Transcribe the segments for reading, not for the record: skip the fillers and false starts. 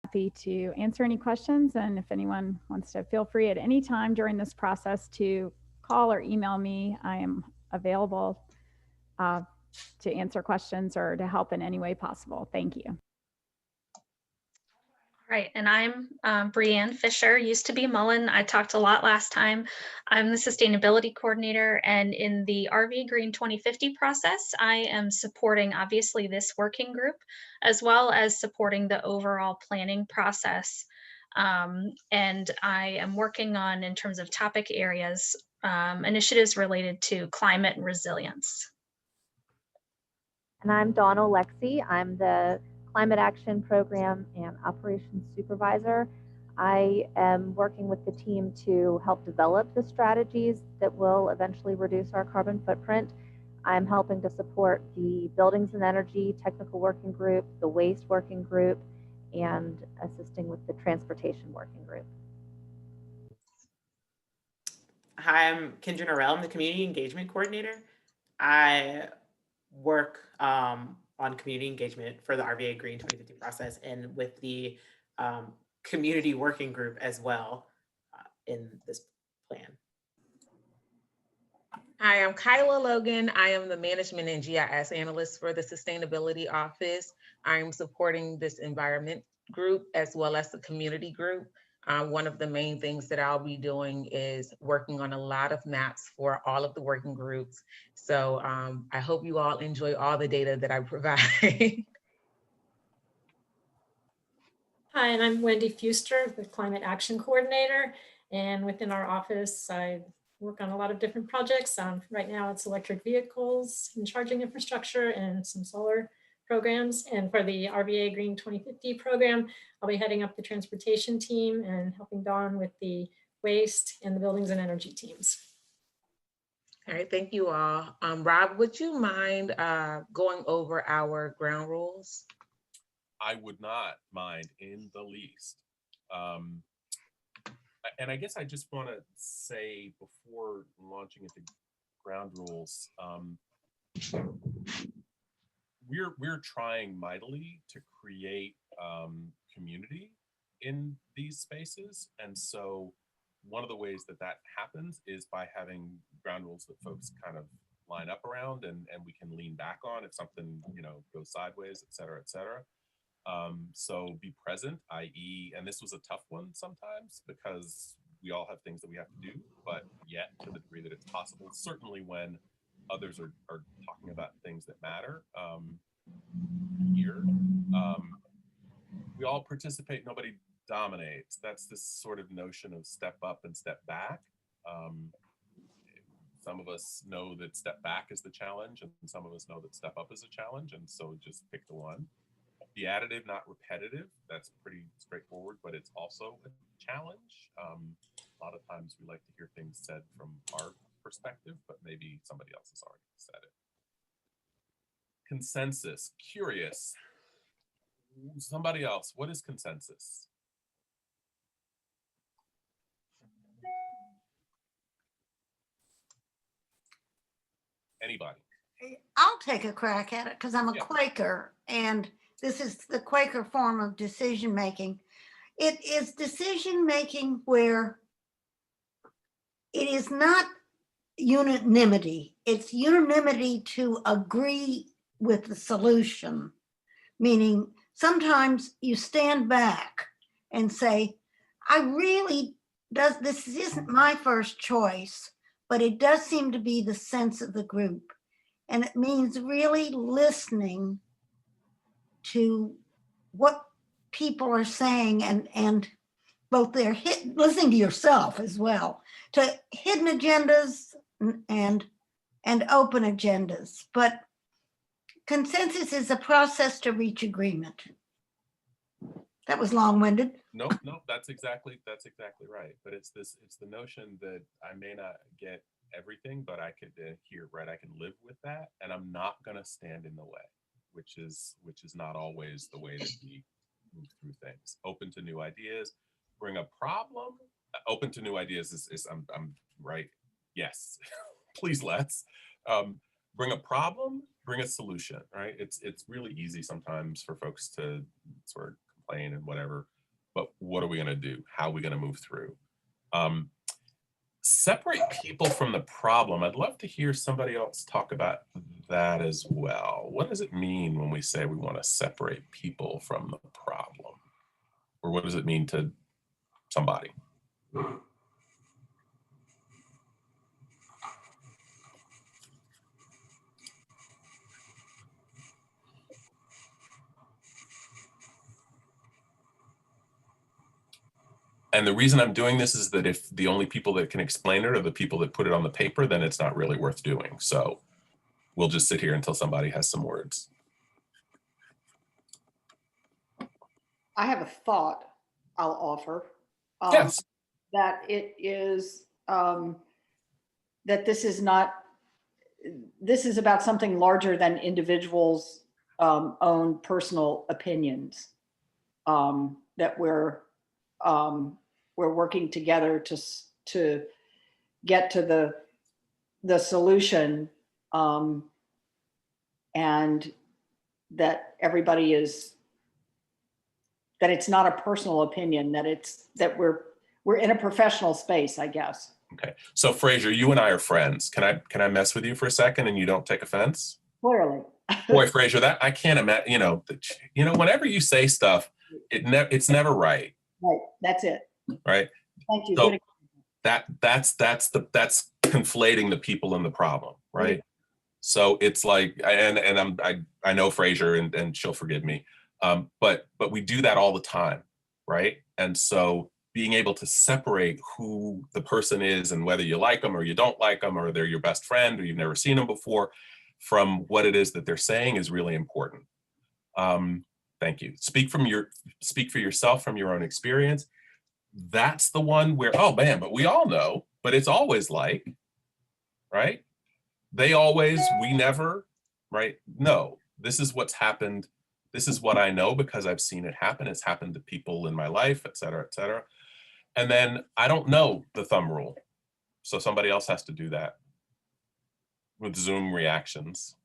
happy to answer any questions. And if anyone wants to, feel free at any time during this process to call or email me. I am available uh, to answer questions or to help in any way possible. Thank you. Right, and I'm Brianne Fisher, used to be Mullen. I talked a lot last time. I'm the sustainability coordinator, and in the RVAgreen 2050 process, I am supporting obviously this working group, as well as supporting the overall planning process. And I am working on, in terms of topic areas, initiatives related to climate and resilience. And I'm Dawn Alexi. I'm the Climate Action Program and Operations Supervisor. I am working with the team to help develop the strategies that will eventually reduce our carbon footprint. I'm helping to support the Buildings and Energy Technical Working Group, the Waste Working Group, and assisting with the Transportation Working Group. Hi, I'm Kendra Norrell. I'm the Community Engagement Coordinator. I work on community engagement for the RVAgreen 2050 process and with the community working group as well in this plan. Hi, I'm Kyla Logan. I am the Management and GIS Analyst for the Sustainability Office. I'm supporting this environment group as well as the community group. One of the main things that I'll be doing is working on a lot of maps for all of the working groups. So I hope you all enjoy all the data that I provide. Hi, and I'm Wendy Fuster, the Climate Action Coordinator. And within our office, I work on a lot of different projects. Right now it's electric vehicles and charging infrastructure and some solar programs. And for the RVAgreen 2050 program, I'll be heading up the transportation team and helping Dawn with the waste and the buildings and energy teams. All right, thank you all. Rob, would you mind going over our ground rules? I would not mind in the least. And I guess I just want to say before launching into ground rules, we're trying mightily to create community in these spaces, and so one of the ways that happens is by having ground rules that folks kind of line up around, and we can lean back on if something goes sideways, et cetera, et cetera. So be present, i.e., and this was a tough one sometimes because we all have things that we have to do, but yet to the degree that it's possible, certainly when others are talking about things that matter here, we all participate, nobody dominates. That's this sort of notion of step up and step back. Some of us know that step back is the challenge, and some of us know that step up is a challenge, and so just pick the one. Be additive, not repetitive. That's pretty straightforward, but it's also a challenge. A lot of times we like to hear things said from our perspective, but maybe somebody else has already said it. Consensus, curious. Somebody else, what is consensus? Anybody? I'll take a crack at it because I'm a Quaker, and this is the Quaker form of decision making. It is decision making where it is not unanimity. It's unanimity to agree with the solution, meaning sometimes you stand back and say, this isn't my first choice, but it does seem to be the sense of the group. And it means really listening to what people are saying and both listening to yourself as well, to hidden agendas and open agendas. But consensus is a process to reach agreement. That was long-winded. No, that's exactly right. But it's the notion that I may not get everything, but I could I can live with that, and I'm not gonna stand in the way, which is not always the way that we move through things. Open to new ideas, bring a problem. Open to new ideas is I'm right. Yes, please let's bring a problem, bring a solution. Right? It's really easy sometimes for folks to sort of complain and whatever, but what are we going to do? How are we going to move through? Separate people from the problem. I'd love to hear somebody else talk about that as well. What does it mean when we say we want to separate people from the problem? Or what does it mean to somebody? And the reason I'm doing this is that if the only people that can explain it are the people that put it on the paper, then it's not really worth doing. So we'll just sit here until somebody has some words. I have a thought I'll offer. Yes. That it is, that this is not, this is about something larger than individuals' own personal opinions. That we're working together to get to the solution, and that everybody is, that it's not a personal opinion, that we're in a professional space, I guess. Okay. So Fraser, you and I are friends. Can I mess with you for a second and you don't take offense? Clearly. Boy, Fraser, that I can't imagine, whenever you say stuff, it's never right. Right. That's it. Right. Thank you. So that's conflating the people and the problem, right? So it's like, and I know Fraser and she'll forgive me, but we do that all the time, right? And so being able to separate who the person is and whether you like them or you don't like them, or they're your best friend or you've never seen them before, from what it is that they're saying is really important. Thank you. Speak for yourself from your own experience. That's the one where, oh man, but we all know, but it's always like, right? They always, we never, right? No, this is what's happened. This is what I know because I've seen it happen. It's happened to people in my life, et cetera, et cetera. And then I don't know the thumb rule. So somebody else has to do that with Zoom reactions.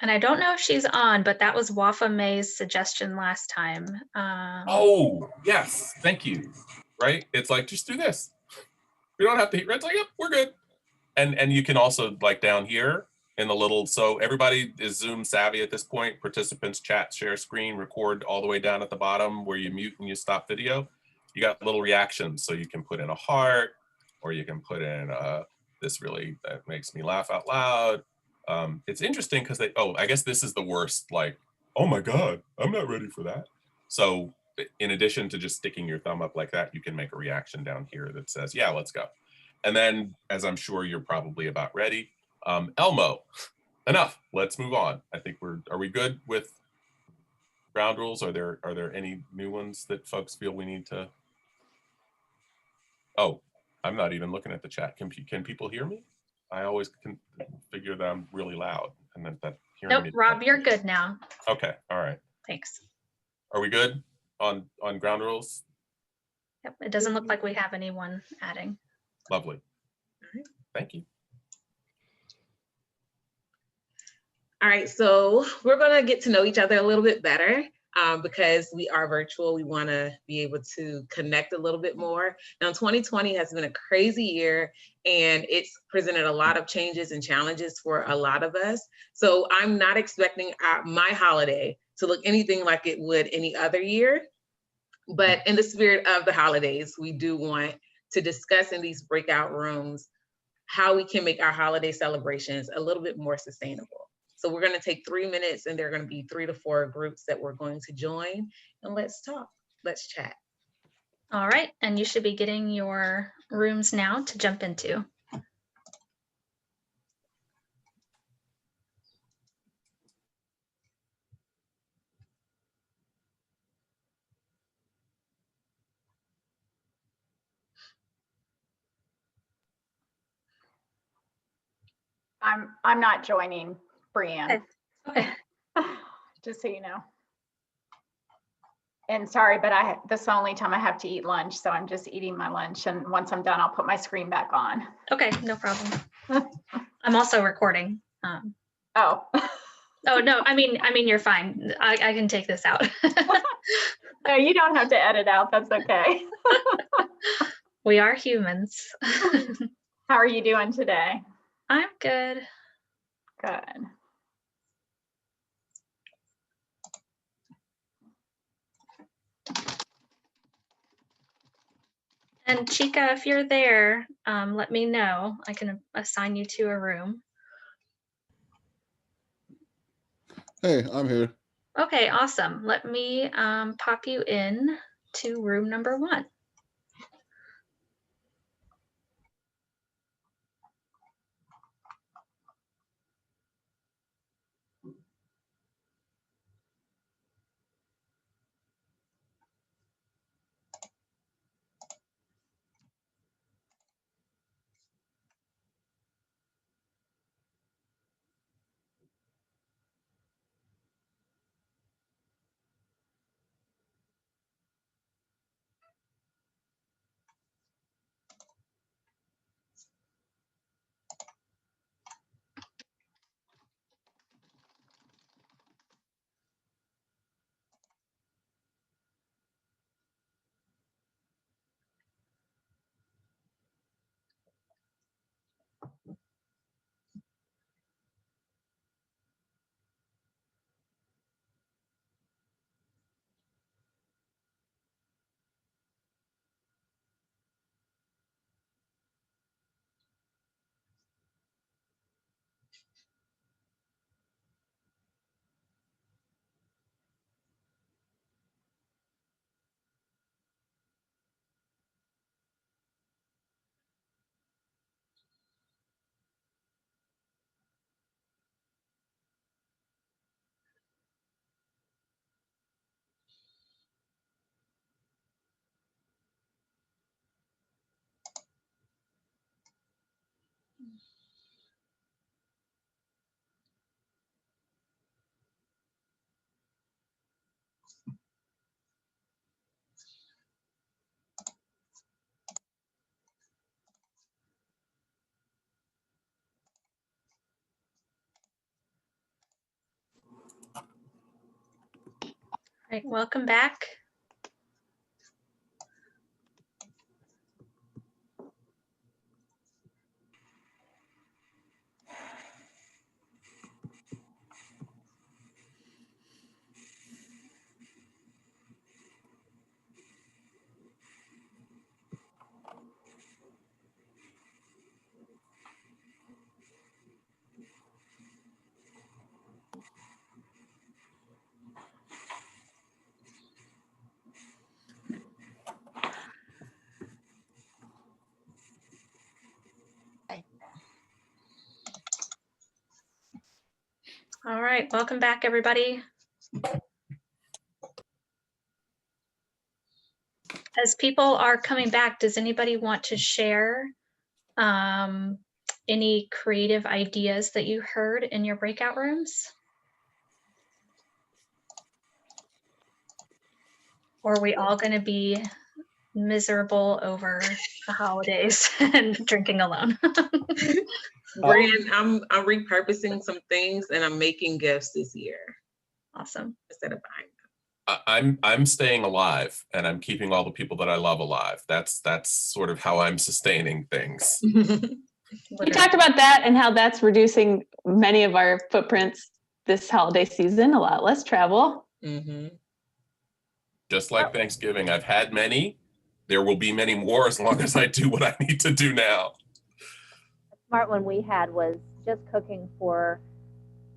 And I don't know if she's on, but that was Wafa May's suggestion last time. Oh, yes. Thank you. Right? It's like, just do this. We don't have to, it's like, yep, we're good. And you can also, like down here in the little, so everybody is Zoom savvy at this point. Participants chat, share screen, record all the way down at the bottom where you mute and you stop video. You got little reactions. So you can put in a heart, or you can put in this really, that makes me laugh out loud. It's interesting because I guess this is the worst, like, oh my God, I'm not ready for that. So in addition to just sticking your thumb up like that, you can make a reaction down here that says, yeah, let's go. And then, as I'm sure you're probably about ready, Elmo, enough, let's move on. I think are we good with ground rules? Are there any new ones that folks feel we need to? Oh, I'm not even looking at the chat. Can people hear me? I always can figure that I'm really loud, and that hearing Nope, me. Rob, you're good now. Okay, all right. Thanks. Are we good on ground rules? Yep, it doesn't look like we have anyone adding. Lovely. Thank you. All right, so we're gonna get to know each other a little bit better. Because we are virtual, we want to be able to connect a little bit more. Now, 2020 has been a crazy year, and it's presented a lot of changes and challenges for a lot of us. So I'm not expecting my holiday to look anything like it would any other year. But in the spirit of the holidays, we do want to discuss in these breakout rooms how we can make our holiday celebrations a little bit more sustainable. So we're going to take 3 minutes, and there are going to be 3 to 4 groups that we're going to join, and let's talk, let's chat. All right, and you should be getting your rooms now to jump into. I'm not joining, Brianne. Okay. Just so you know. And sorry, but this is the only time I have to eat lunch, so I'm just eating my lunch. And once I'm done, I'll put my screen back on. Okay, no problem. I'm also recording. Oh. Oh, no, I mean, you're fine. I can take this out. No, you don't have to edit out. That's okay. We are humans. How are you doing today? I'm good. Good. And Chica, if you're there, let me know. I can assign you to a room. Hey, I'm here. Okay, awesome. Let me pop you in to room number 1. All right, welcome back. All right, welcome back, everybody. As people are coming back, does anybody want to share any creative ideas that you heard in your breakout rooms? Or are we all going to be miserable over the holidays and drinking alone? Brian, I'm repurposing some things and I'm making gifts this year. Awesome. Instead of buying. I'm staying alive and I'm keeping all the people that I love alive. That's sort of how I'm sustaining things. We talked about that and how that's reducing many of our footprints this holiday season, a lot less travel. Mm-hmm. Just like Thanksgiving, I've had many. There will be many more as long as I do what I need to do now. A smart one we had was just cooking for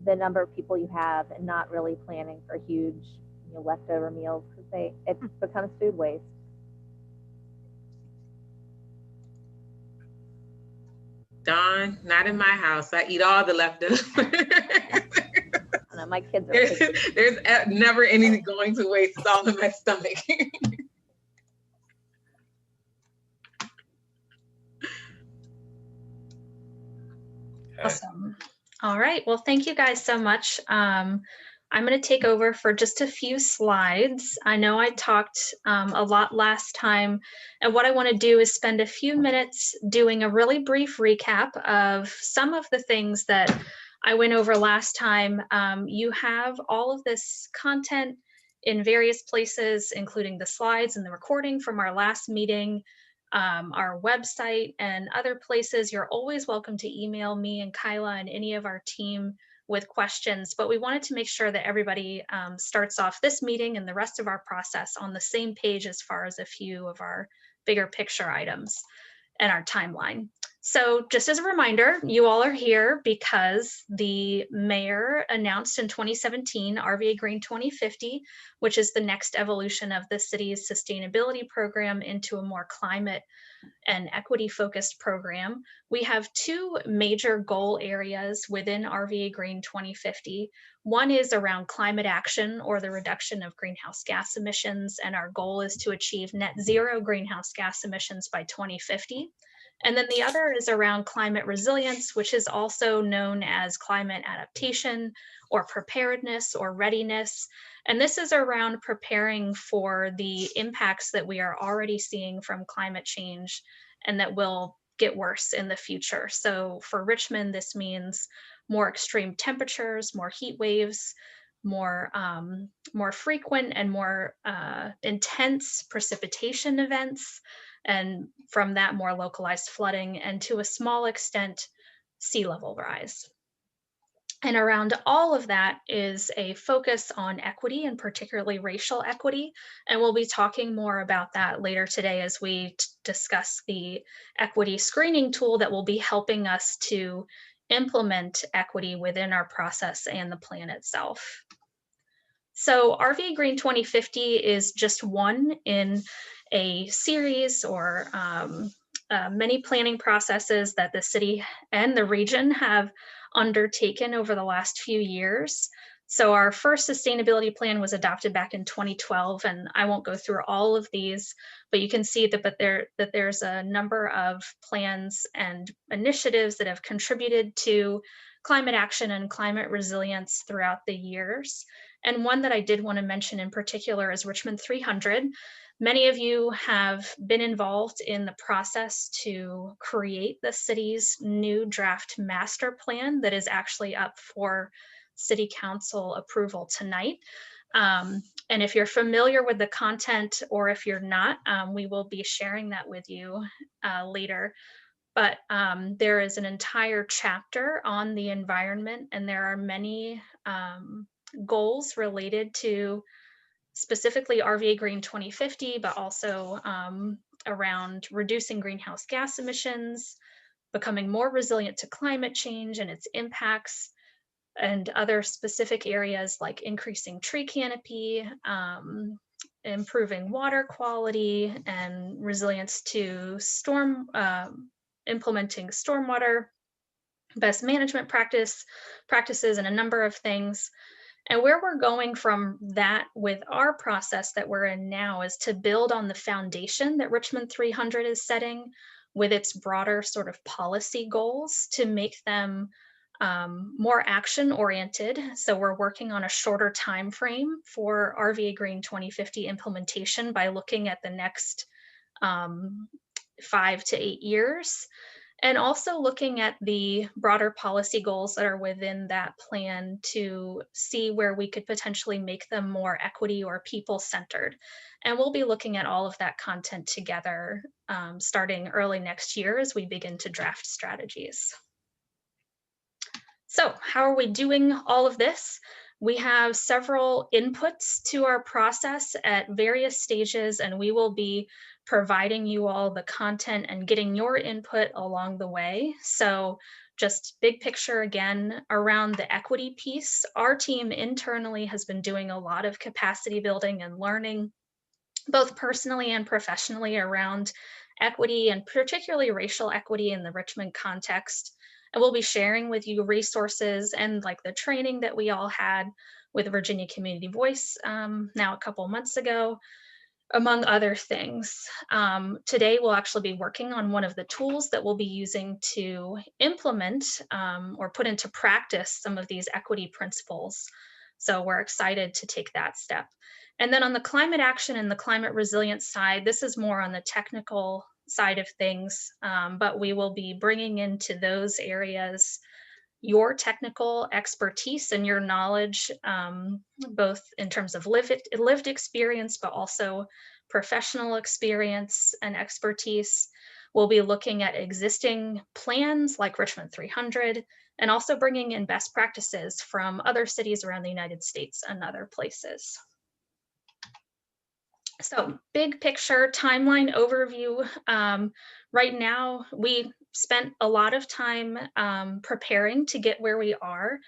the number of people you have and not really planning for huge, leftover meals because it becomes food waste. Dawn, not in my house. I eat all the leftovers. My kids are there's never anything going to waste. It's all in my stomach. Awesome. All right. Well, thank you guys so much. I'm going to take over for just a few slides. I know I talked a lot last time, and what I want to do is spend a few minutes doing a really brief recap of some of the things that I went over last time. You have all of this content in various places, including the slides and the recording from our last meeting, our website, and other places. You're always welcome to email me and Kyla and any of our team with questions, but we wanted to make sure that everybody starts off this meeting and the rest of our process on the same page as far as a few of our bigger picture items and our timeline. So just as a reminder, you all are here because the mayor announced in 2017 RVAgreen 2050, which is the next evolution of the city's sustainability program into a more climate and equity focused program. We have two major goal areas within RVAgreen 2050. One is around climate action, or the reduction of greenhouse gas emissions, and our goal is to achieve net zero greenhouse gas emissions by 2050. And then the other is around climate resilience, which is also known as climate adaptation or preparedness or readiness. And this is around preparing for the impacts that we are already seeing from climate change and that will get worse in the future. So for Richmond, this means more extreme temperatures, more heat waves, more frequent and more intense precipitation events, and from that, more localized flooding, and to a small extent, sea level rise. And around all of that is a focus on equity, and particularly racial equity. And we'll be talking more about that later today as we discuss the equity screening tool that will be helping us to implement equity within our process and the plan itself. So RVAgreen 2050 is just one in a series or many planning processes that the city and the region have undertaken over the last few years. So our first sustainability plan was adopted back in 2012, and I won't go through all of these, but you can see that there's a number of plans and initiatives that have contributed to climate action and climate resilience throughout the years. And one that I did want to mention in particular is Richmond 300. Many of you have been involved in the process to create the city's new draft master plan that is actually up for City Council approval tonight. And if you're familiar with the content, or if you're not, we will be sharing that with you later. But there is an entire chapter on the environment, and there are many goals related to specifically RVAgreen 2050, but also around reducing greenhouse gas emissions, becoming more resilient to climate change and its impacts, and other specific areas like increasing tree canopy, improving water quality, and resilience to implementing stormwater best management practices, and a number of things. And where we're going from that with our process that we're in now is to build on the foundation that Richmond 300 is setting with its broader sort of policy goals to make them more action oriented. So we're working on a shorter time frame for RVAgreen 2050 implementation by looking at the next 5 to 8 years. And also looking at the broader policy goals that are within that plan to see where we could potentially make them more equity or people-centered. And we'll be looking at all of that content together starting early next year as we begin to draft strategies. So how are we doing all of this? We have several inputs to our process at various stages, and we will be providing you all the content and getting your input along the way. So just big picture again, around the equity piece, our team internally has been doing a lot of capacity building and learning, both personally and professionally, around equity, and particularly racial equity in the Richmond context. And we'll be sharing with you resources and like the training that we all had with Virginia Community Voice now a couple months ago, among other things. Today, we'll actually be working on one of the tools that we'll be using to implement or put into practice some of these equity principles. So we're excited to take that step. And then on the climate action and the climate resilience side, this is more on the technical side of things, but we will be bringing into those areas your technical expertise and your knowledge, both in terms of lived experience, but also professional experience and expertise. We'll be looking at existing plans like Richmond 300, and also bringing in best practices from other cities around the United States and other places. So big picture timeline overview. Right now, we spent a lot of time preparing to get where we are.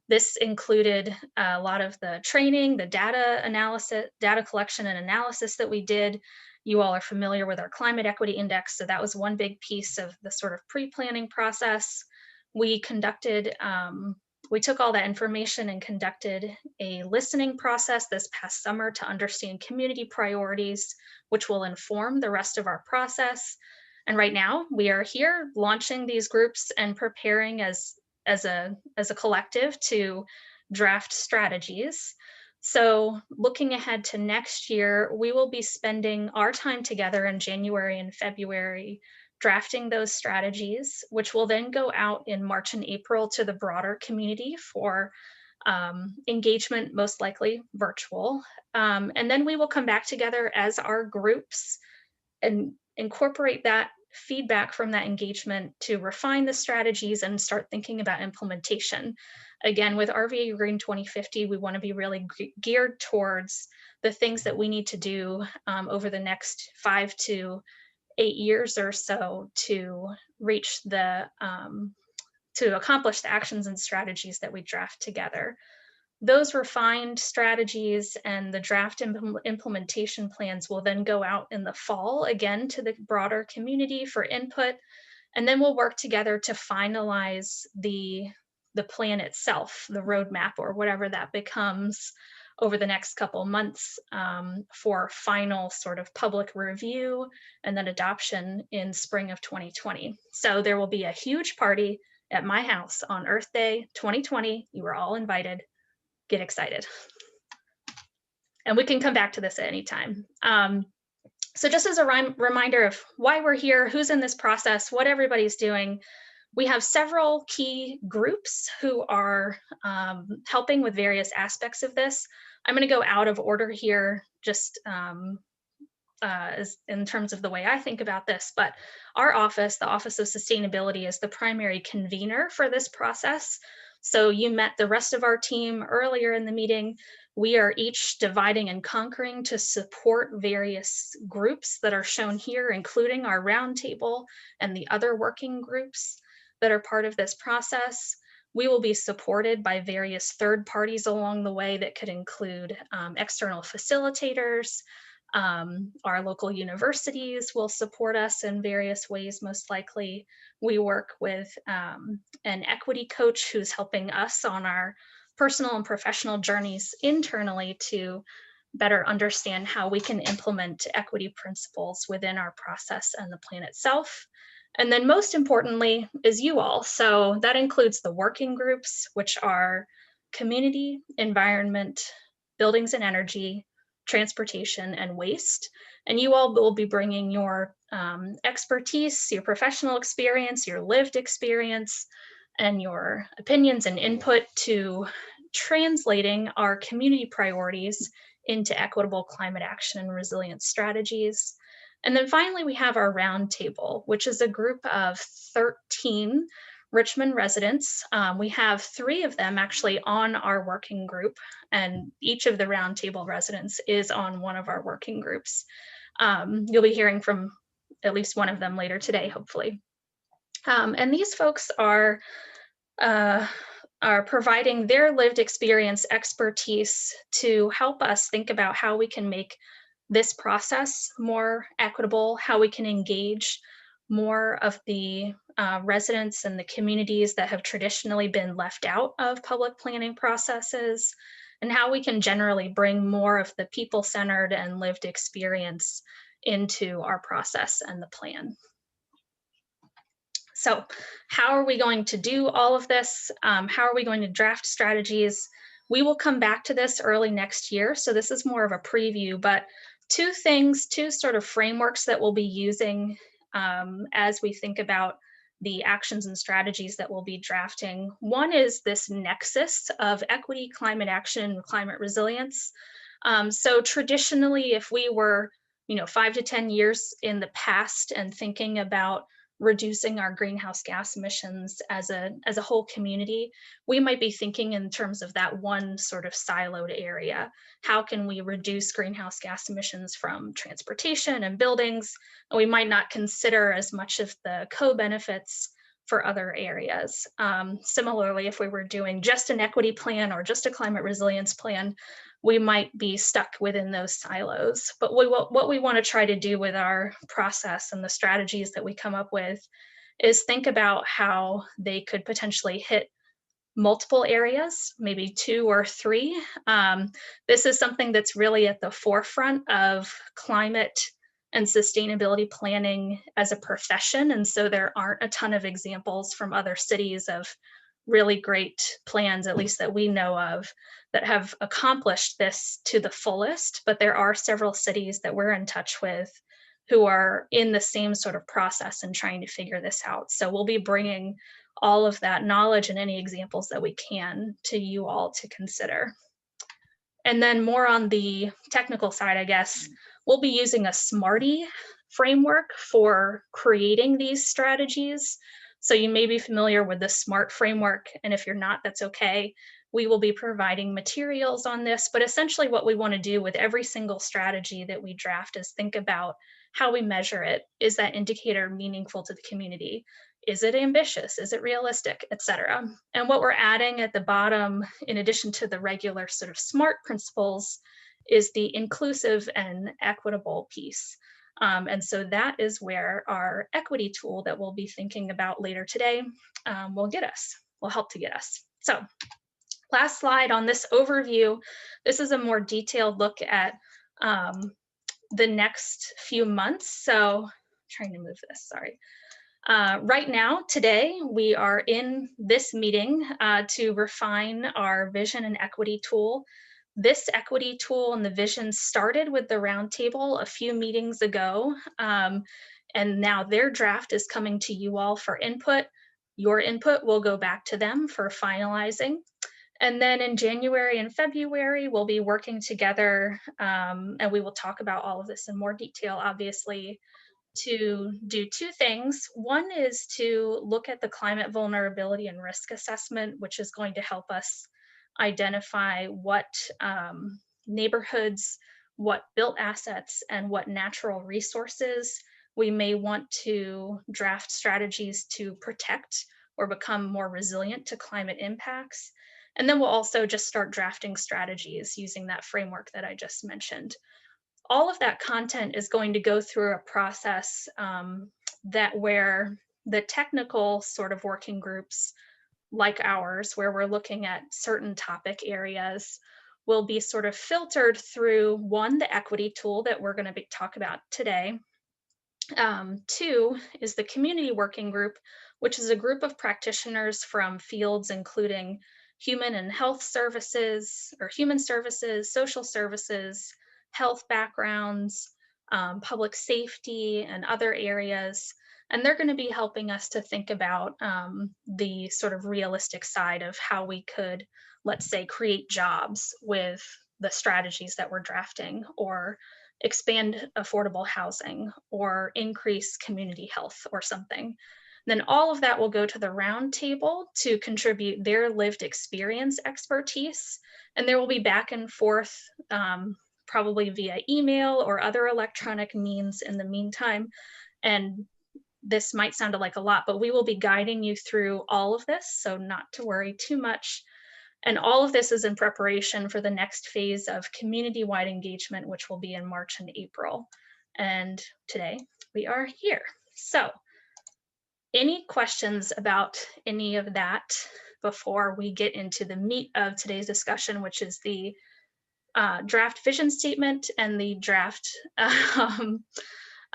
This included a lot of the training, the data analysis, data collection and analysis that we did. You all are familiar with our Climate Equity Index, so that was one big piece of the sort of pre-planning process. We conducted, we took all that information and conducted a listening process this past summer to understand community priorities, which will inform the rest of our process. And right now we are here launching these groups and preparing as a collective to draft strategies. So looking ahead to next year, we will be spending our time together in January and February drafting those strategies, which will then go out in March and April to the broader community for engagement, most likely virtual. And then we will come back together as our groups and incorporate that feedback from that engagement to refine the strategies and start thinking about implementation. Again, with RVAgreen 2050, we want to be really geared towards the things that we need to do over the next 5 to 8 years or so to reach the, to accomplish the actions and strategies that we draft together. Those refined strategies and the draft implementation plans will then go out in the fall again to the broader community for input. And then we'll work together to finalize the plan itself, the roadmap or whatever that becomes over the next couple months for final sort of public review and then adoption in spring of 2020. So there will be a huge party at my house on Earth Day 2020. You are all invited. Get excited. And we can come back to this at any time. So just as a reminder of why we're here, who's in this process, what everybody's doing, we have several key groups who are helping with various aspects of this. I'm going to go out of order here just in terms of the way I think about this, but our office, the Office of Sustainability, is the primary convener for this process. So you met the rest of our team earlier in the meeting. We are each dividing and conquering to support various groups that are shown here, including our roundtable and the other working groups that are part of this process. We will be supported by various third parties along the way that could include external facilitators. Our local universities will support us in various ways, most likely. We work with an equity coach who's helping us on our personal and professional journeys internally to better understand how we can implement equity principles within our process and the plan itself. And then most importantly is you all. So that includes the working groups, which are community, environment, buildings and energy, transportation, and waste. And you all will be bringing your expertise, your professional experience, your lived experience, and your opinions and input to translating our community priorities into equitable climate action and resilience strategies. And then finally, we have our roundtable, which is a group of 13 Richmond residents. We have 3 of them actually on our working group, and each of the roundtable residents is on one of our working groups. You'll be hearing from at least one of them later today, hopefully. And these folks are providing their lived experience expertise to help us think about how we can make this process more equitable, how we can engage more of the residents and the communities that have traditionally been left out of public planning processes, and how we can generally bring more of the people-centered and lived experience into our process and the plan. So how are we going to do all of this? How are we going to draft strategies? We will come back to this early next year. So this is more of a preview, but 2 things, 2 sort of frameworks that we'll be using as we think about the actions and strategies that we'll be drafting. One is this nexus of equity, climate action, and climate resilience. So traditionally, if we were, 5 to 10 years in the past and thinking about reducing our greenhouse gas emissions as a whole community, we might be thinking in terms of that one sort of siloed area. How can we reduce greenhouse gas emissions from transportation and buildings? And we might not consider as much of the co-benefits for other areas. Similarly, if we were doing just an equity plan or just a climate resilience plan, we might be stuck within those silos. But what we want to try to do with our process and the strategies that we come up with is think about how they could potentially hit multiple areas, maybe 2 or 3. This is something that's really at the forefront of climate and sustainability planning as a profession. And so there aren't a ton of examples from other cities of really great plans, at least that we know of, that have accomplished this to the fullest. But there are several cities that we're in touch with who are in the same sort of process and trying to figure this out. So we'll be bringing all of that knowledge and any examples that we can to you all to consider. And then more on the technical side, I guess, we'll be using a SMARTY framework for creating these strategies. So you may be familiar with the SMART framework, and if you're not, that's okay. We will be providing materials on this, but essentially what we want to do with every single strategy that we draft is think about how we measure it. Is that indicator meaningful to the community? Is it ambitious? Is it realistic, et cetera? And what we're adding at the bottom, in addition to the regular sort of SMART principles, is the inclusive and equitable piece. And so that is where our equity tool that we'll be thinking about later today will help to get us. So last slide on this overview. This is a more detailed look at the next few months. So I'm trying to move this, sorry. Right now, today, we are in this meeting to refine our vision and equity tool. This equity tool and the vision started with the roundtable a few meetings ago, and now their draft is coming to you all for input. Your input will go back to them for finalizing. And then in January and February, we'll be working together, and we will talk about all of this in more detail, obviously, to do 2 things. One is to look at the climate vulnerability and risk assessment, which is going to help us identify what neighborhoods, what built assets, and what natural resources we may want to draft strategies to protect or become more resilient to climate impacts. And then we'll also just start drafting strategies using that framework that I just mentioned. All of that content is going to go through a process where the technical sort of working groups like ours, where we're looking at certain topic areas, will be sort of filtered through, 1, the equity tool that we're going to talk about today. 2 is the community working group, which is a group of practitioners from fields including human and health services, or human services, social services, health backgrounds, public safety, and other areas. And they're going to be helping us to think about the sort of realistic side of how we could, let's say, create jobs with the strategies that we're drafting, or expand affordable housing, or increase community health or something. Then all of that will go to the round table to contribute their lived experience expertise. And there will be back and forth, probably via email or other electronic means in the meantime. And this might sound like a lot, but we will be guiding you through all of this, so not to worry too much. And all of this is in preparation for the next phase of community-wide engagement, which will be in March and April. And today we are here. So any questions about any of that before we get into the meat of today's discussion, which is the draft vision statement and the draft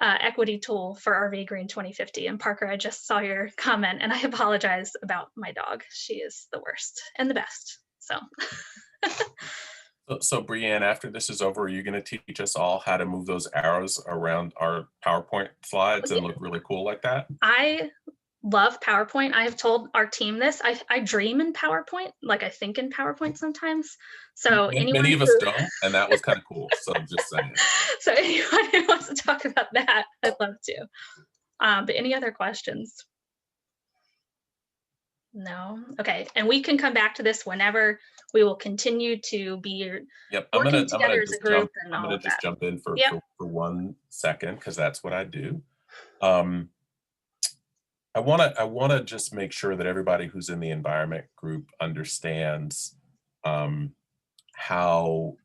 equity tool for RVAgreen 2050. And Parker, I just saw your comment, and I apologize about my dog. She is the worst and the best. So Brianne, after this is over, are you going to teach us all how to move those arrows around our PowerPoint slides and look really cool like that? I love PowerPoint. I have told our team this. I dream in PowerPoint, like I think in PowerPoint sometimes. So anyone Many of us who- don't, and that was kind of cool. So just saying. So anyone who wants to talk about that, I'd love to. But any other questions? No? Okay. And we can come back to this whenever. We will continue to be Yep, working together as a group and I'm all gonna of just that. jump in for Yep. 1 second because that's what I do. I wanna just make sure that everybody who's in the environment group understands how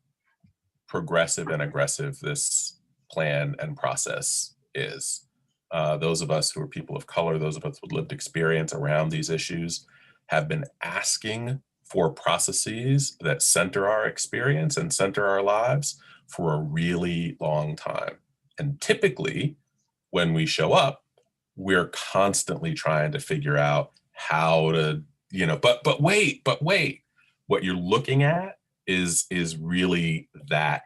progressive and aggressive this plan and process is. Those of us who are people of color, those of us with lived experience around these issues, have been asking for processes that center our experience and center our lives for a really long time. And typically, when we show up, we're constantly trying to figure out how to, but wait, what you're looking at is really that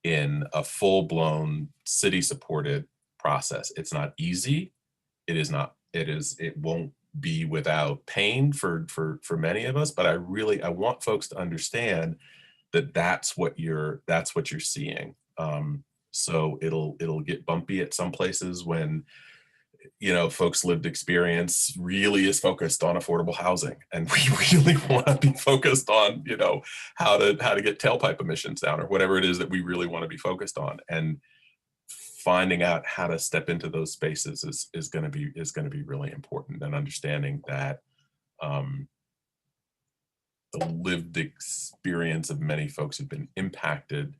in a full-blown city supported process. It's not easy. It won't be without pain for many of us, but I want folks to understand that that's what you're seeing. So it'll get bumpy at some places when folks' lived experience really is focused on affordable housing, and we really want to be focused on how to get tailpipe emissions down, or whatever it is that we really want to be focused on. And finding out how to step into those spaces is going to be really important, and understanding that the lived experience of many folks who've been impacted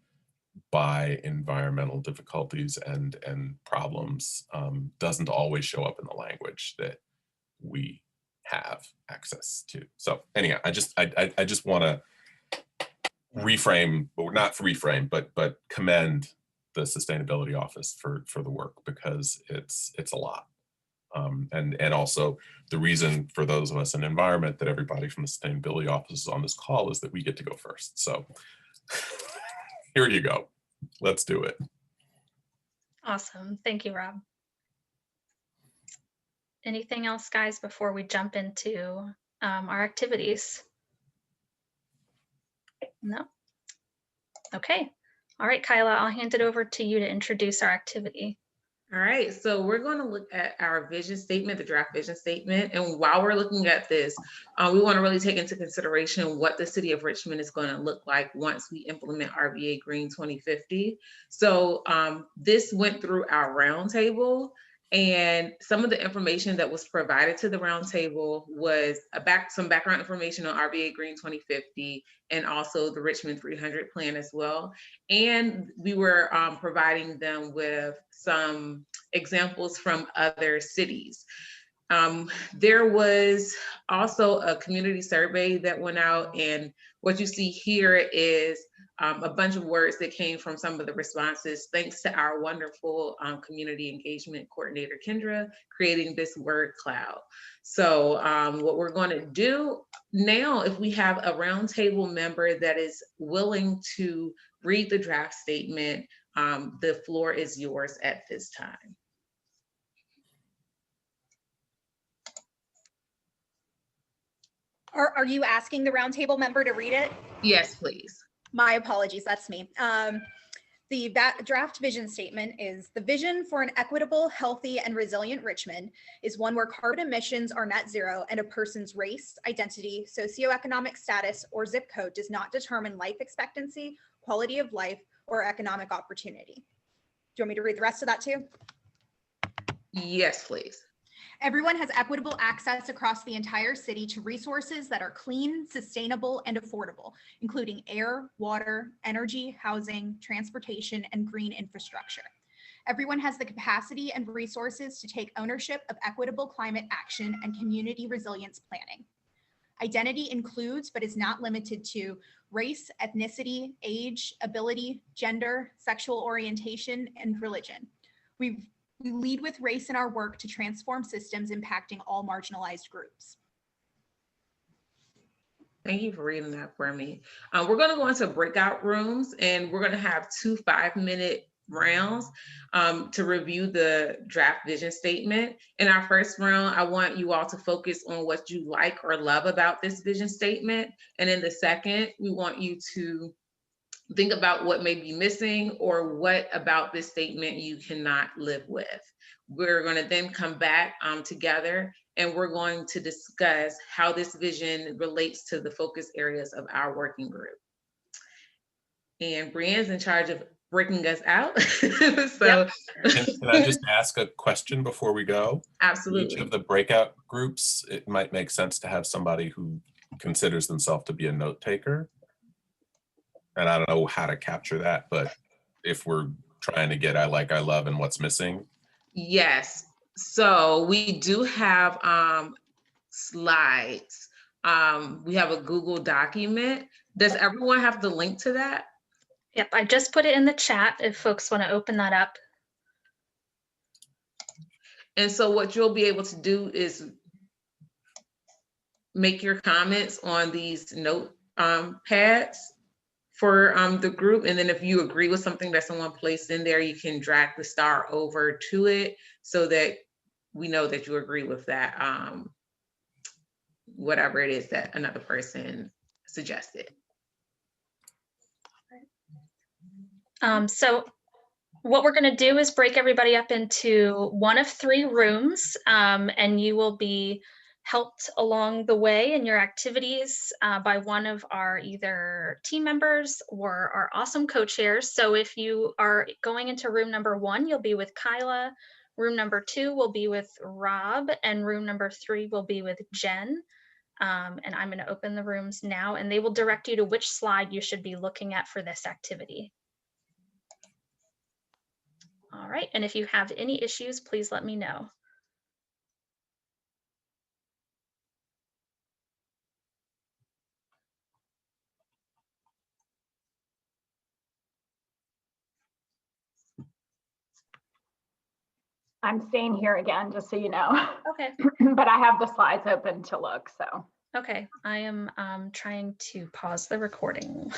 by environmental difficulties and problems doesn't always show up in the language that we have access to. So anyhow, I just want to reframe, or not reframe, but commend the Sustainability Office for the work, because it's a lot. And also the reason for those of us in environment that everybody from the Sustainability Office is on this call is that we get to go first. So here you go. Let's do it. Awesome. Thank you, Rob. Anything else, guys, before we jump into our activities? No? Okay. All right, Kyla, I'll hand it over to you to introduce our activity. All right, so we're going to look at our vision statement, the draft vision statement. And while we're looking at this, we want to really take into consideration what the city of Richmond is going to look like once we implement RVAgreen 2050. So this went through our roundtable, and some of the information that was provided to the roundtable was some background information on RVAgreen 2050, and also the Richmond 300 plan as well. And we were providing them with some examples from other cities. There was also a community survey that went out, and what you see here is a bunch of words that came from some of the responses, thanks to our wonderful community engagement coordinator, Kendra, creating this word cloud. So what we're going to do now, if we have a roundtable member that is willing to read the draft statement, the floor is yours at this time. Are you asking the roundtable member to read it? Yes, please. My apologies, that's me. The draft vision statement is: the vision for an equitable, healthy, and resilient Richmond is one where carbon emissions are net zero and a person's race, identity, socioeconomic status, or zip code does not determine life expectancy, quality of life, or economic opportunity. Do you want me to read the rest of that too? Yes, please. Everyone has equitable access across the entire city to resources that are clean, sustainable, and affordable, including air, water, energy, housing, transportation, and green infrastructure. Everyone has the capacity and resources to take ownership of equitable climate action and community resilience planning. Identity includes, but is not limited to, race, ethnicity, age, ability, gender, sexual orientation, and religion. We lead with race in our work to transform systems impacting all marginalized groups. Thank you for reading that for me. We're going to go into breakout rooms, and we're going to have 2 5-minute rounds to review the draft vision statement. In our first round, I want you all to focus on what you like or love about this vision statement. And in the second, we want you to think about what may be missing or what about this statement you cannot live with. We're going to then come back together and we're going to discuss how this vision relates to the focus areas of our working group. And Brianne's in charge of breaking us out. So can I just ask a question before we go? Absolutely. Each of the breakout groups, it might make sense to have somebody who considers themselves to be a note taker. And I don't know how to capture that, but if we're trying to get I like, I love, and what's missing. Yes. So we do have slides. We have a Google document. Does everyone have the link to that? Yep, I just put it in the chat if folks want to open that up. And so what you'll be able to do is make your comments on these note pads for the group. And then if you agree with something that someone placed in there, you can drag the star over to it so that we know that you agree with that, whatever it is that another person suggested. So what we're going to do is break everybody up into one of 3 rooms, and you will be helped along the way in your activities by one of our either team members or our awesome co-chairs. So if you are going into room number 1, you'll be with Kyla. Room number 2 will be with Rob, and room number 3 will be with Jen. And I'm going to open the rooms now, and they will direct you to which slide you should be looking at for this activity. All right, and if you have any issues, please let me know. I'm staying here again, just so you know. Okay. But I have the slides open to look, so. Okay, I am trying to pause the recording.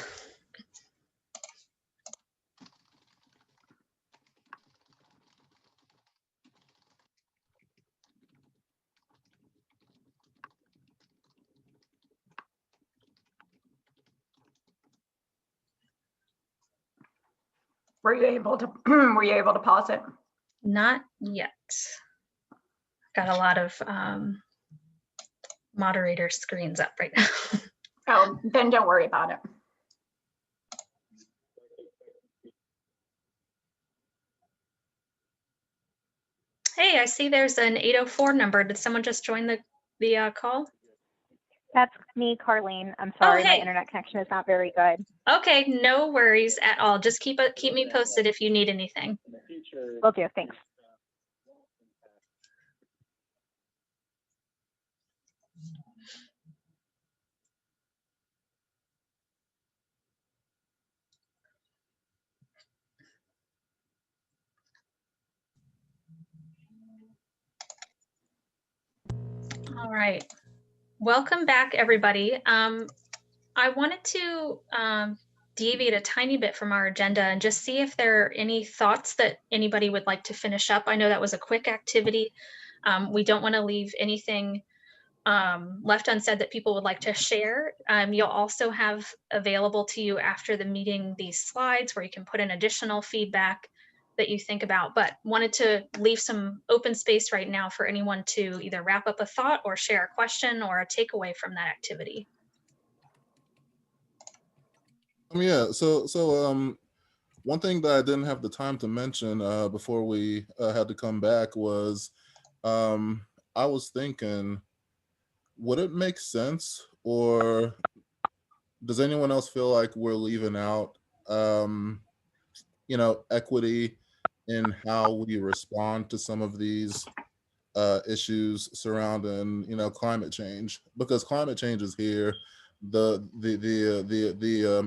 Were you able to pause it? Not yet. Got a lot of moderator screens up right now. Oh, then don't worry about it. Hey, I see there's an 804 number. Did someone just join the call? That's me, Carlene. I'm sorry, my hey. internet connection is not very good. Okay, no worries at all. Just keep me posted if you need anything. Will do, thanks. All right. Welcome back, everybody. I wanted to deviate a tiny bit from our agenda and just see if there are any thoughts that anybody would like to finish up. I know that was a quick activity. We don't want to leave anything left unsaid that people would like to share. You'll also have available to you after the meeting these slides where you can put in additional feedback that you think about, but wanted to leave some open space right now for anyone to either wrap up a thought or share a question or a takeaway from that activity. Yeah, so one thing that I didn't have the time to mention before we had to come back was I was thinking, would it make sense, or does anyone else feel like we're leaving out equity in how we respond to some of these issues surrounding climate change? Because climate change is here. The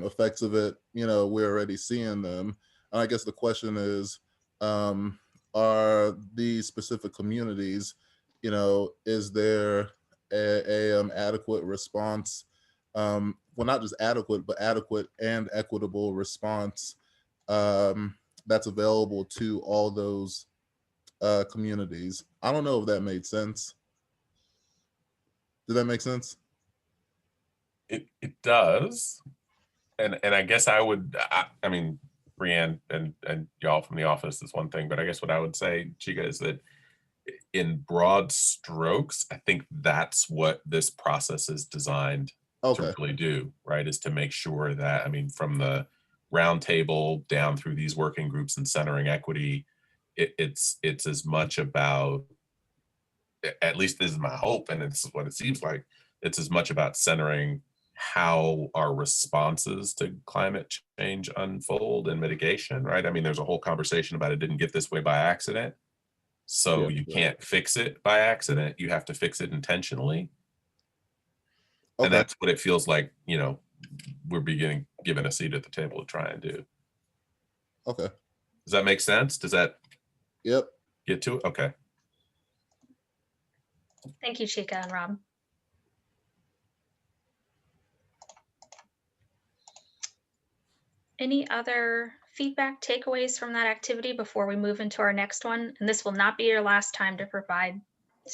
effects of it, we're already seeing them. And I guess the question is, are these specific communities, is there a adequate response, well, not just adequate, but adequate and equitable response that's available to all those communities. I don't know if that made sense. Did that make sense? It does. And I guess I would, I mean, Brianne and y'all from the office is one thing, but I guess what I would say, Chica, is that in broad strokes, I think that's what this process is designed to really do, right? Is to make sure that, I mean, from the round table down through these working groups and centering equity, it's as much about, at least this is my hope, and it's what it seems like, it's as much about centering how our responses to climate change unfold and mitigation, right? I mean, there's a whole conversation about it didn't get this way by accident. So you can't fix it by accident. You have to fix it intentionally. And that's what it feels like, you know, we're given a seat at the table to try and do. Okay. Does that make sense? Does that get to it? Okay. Thank you, Chica and Rob. Any other feedback, takeaways from that activity before we move into our next one? And this will not be your last time to provide,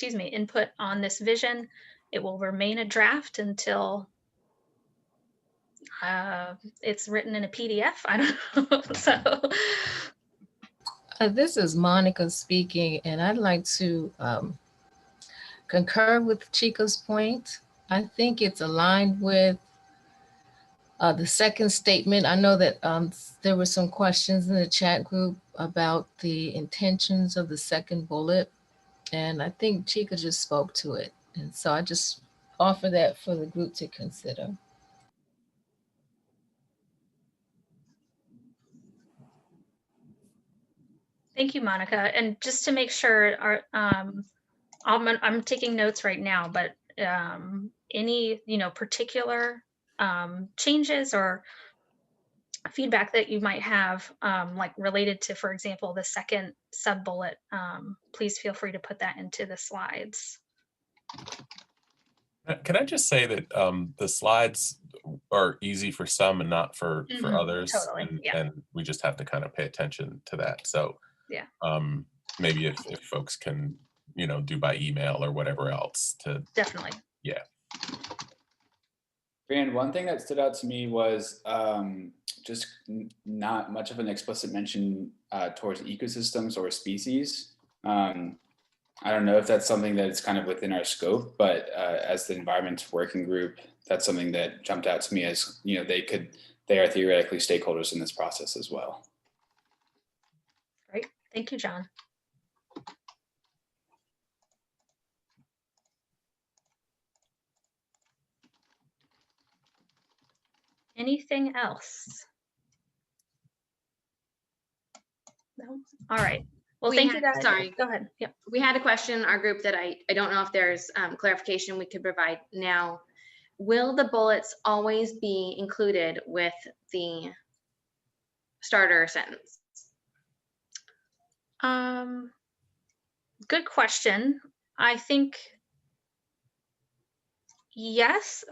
input on this vision. It will remain a draft until it's written in a PDF. I don't know. So this is Monica speaking, and I'd like to concur with Chica's point. I think it's aligned with the second statement. I know that there were some questions in the chat group about the intentions of the second bullet, and I think Chica just spoke to it. And so I just offer that for the group to consider. thank you, Monica. And just to make sure, I'm taking notes right now, but any particular changes or feedback that you might have, like related to, for example, the second sub bullet, please feel free to put that into the slides. Can I just say that the slides are easy for some and not for others, Totally. and we just have to kind of pay attention to that. So yeah, maybe if folks can, do by email or whatever else to definitely. Yeah. Brianne, one thing that stood out to me was just not much of an explicit mention towards ecosystems or species. I don't know if that's something that is kind of within our scope, but as the environment working group, that's something that jumped out to me as, they are theoretically stakeholders in this process as well. Great, thank you, John. Anything else? No? All right. Well, thank you guys. Sorry. Go ahead. Yep. We had a question in our group that I don't know if there's clarification we could provide now. Will the bullets always be included with the starter sentence? Good question. I think yes.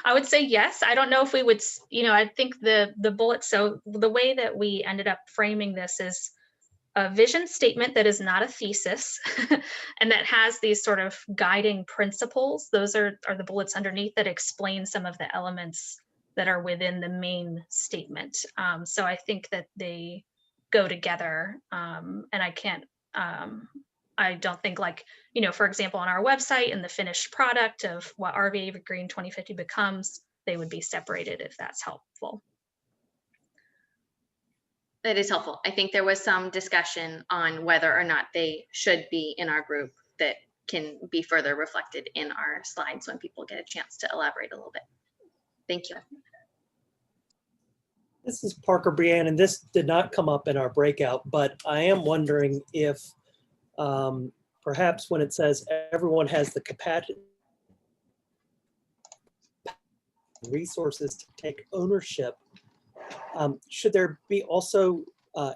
I would say yes. I don't know if we would, I think the bullet, so the way that we ended up framing this is a vision statement that is not a thesis and that has these sort of guiding principles. Those are the bullets underneath that explain some of the elements that are within the main statement. So I think that they go together, and I don't think, like, for example, on our website and the finished product of what RVAgreen 2050 becomes, they would be separated, if that's helpful. That is helpful. I think there was some discussion on whether or not they should be in our group that can be further reflected in our slides when people get a chance to elaborate a little bit. Thank you. This is Parker Brianne, and this did not come up in our breakout, but I am wondering if perhaps when it says everyone has the capacity, resources to take ownership, should there be also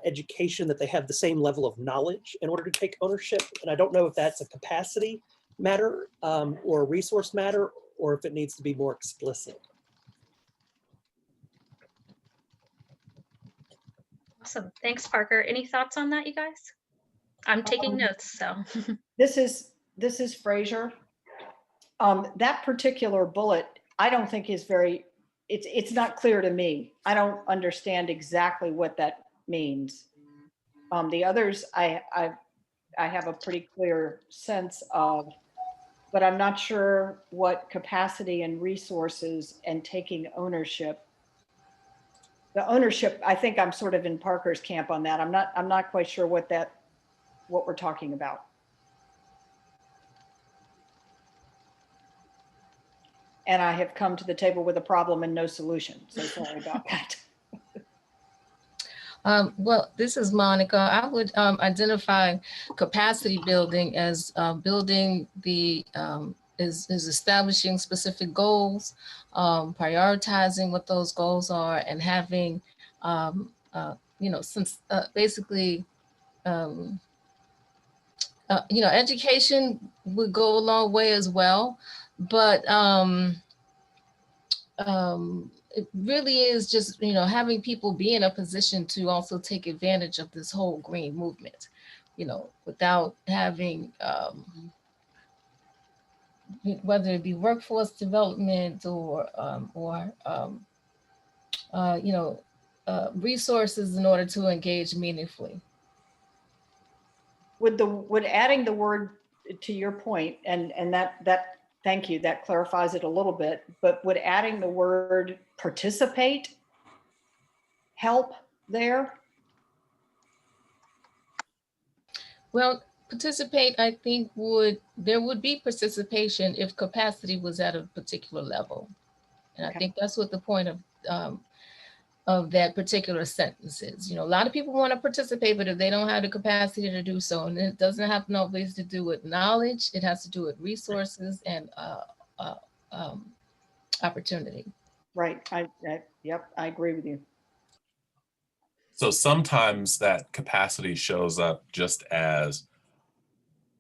education that they have the same level of knowledge in order to take ownership? And I don't know if that's a capacity matter or a resource matter, or if it needs to be more explicit. Awesome. Thanks, Parker. Any thoughts on that, you guys? I'm taking notes, so. This is Fraser. That particular bullet, I don't think is very, it's not clear to me. I don't understand exactly what that means. The others, I have a pretty clear sense of, but I'm not sure what capacity and resources and taking ownership. The ownership, I think I'm sort of in Parker's camp on that. I'm not quite sure what we're talking about. And I have come to the table with a problem and no solution. So sorry about that. Well, this is Monica. I would identify capacity building as building the is establishing specific goals, prioritizing what those goals are, and having basically education would go a long way as well, but it really is just, having people be in a position to also take advantage of this whole green movement, without having, whether it be workforce development or resources in order to engage meaningfully. Would adding the word, to your point, and that thank you, that clarifies it a little bit, but would adding the word participate help there? Well, participate, I think there would be participation if capacity was at a particular level. And I think that's what the point of that particular sentence is. A lot of people want to participate, but if they don't have the capacity to do so, and it doesn't have always to do with knowledge, it has to do with resources and opportunity. Right. Yep, I agree with you. So sometimes that capacity shows up just as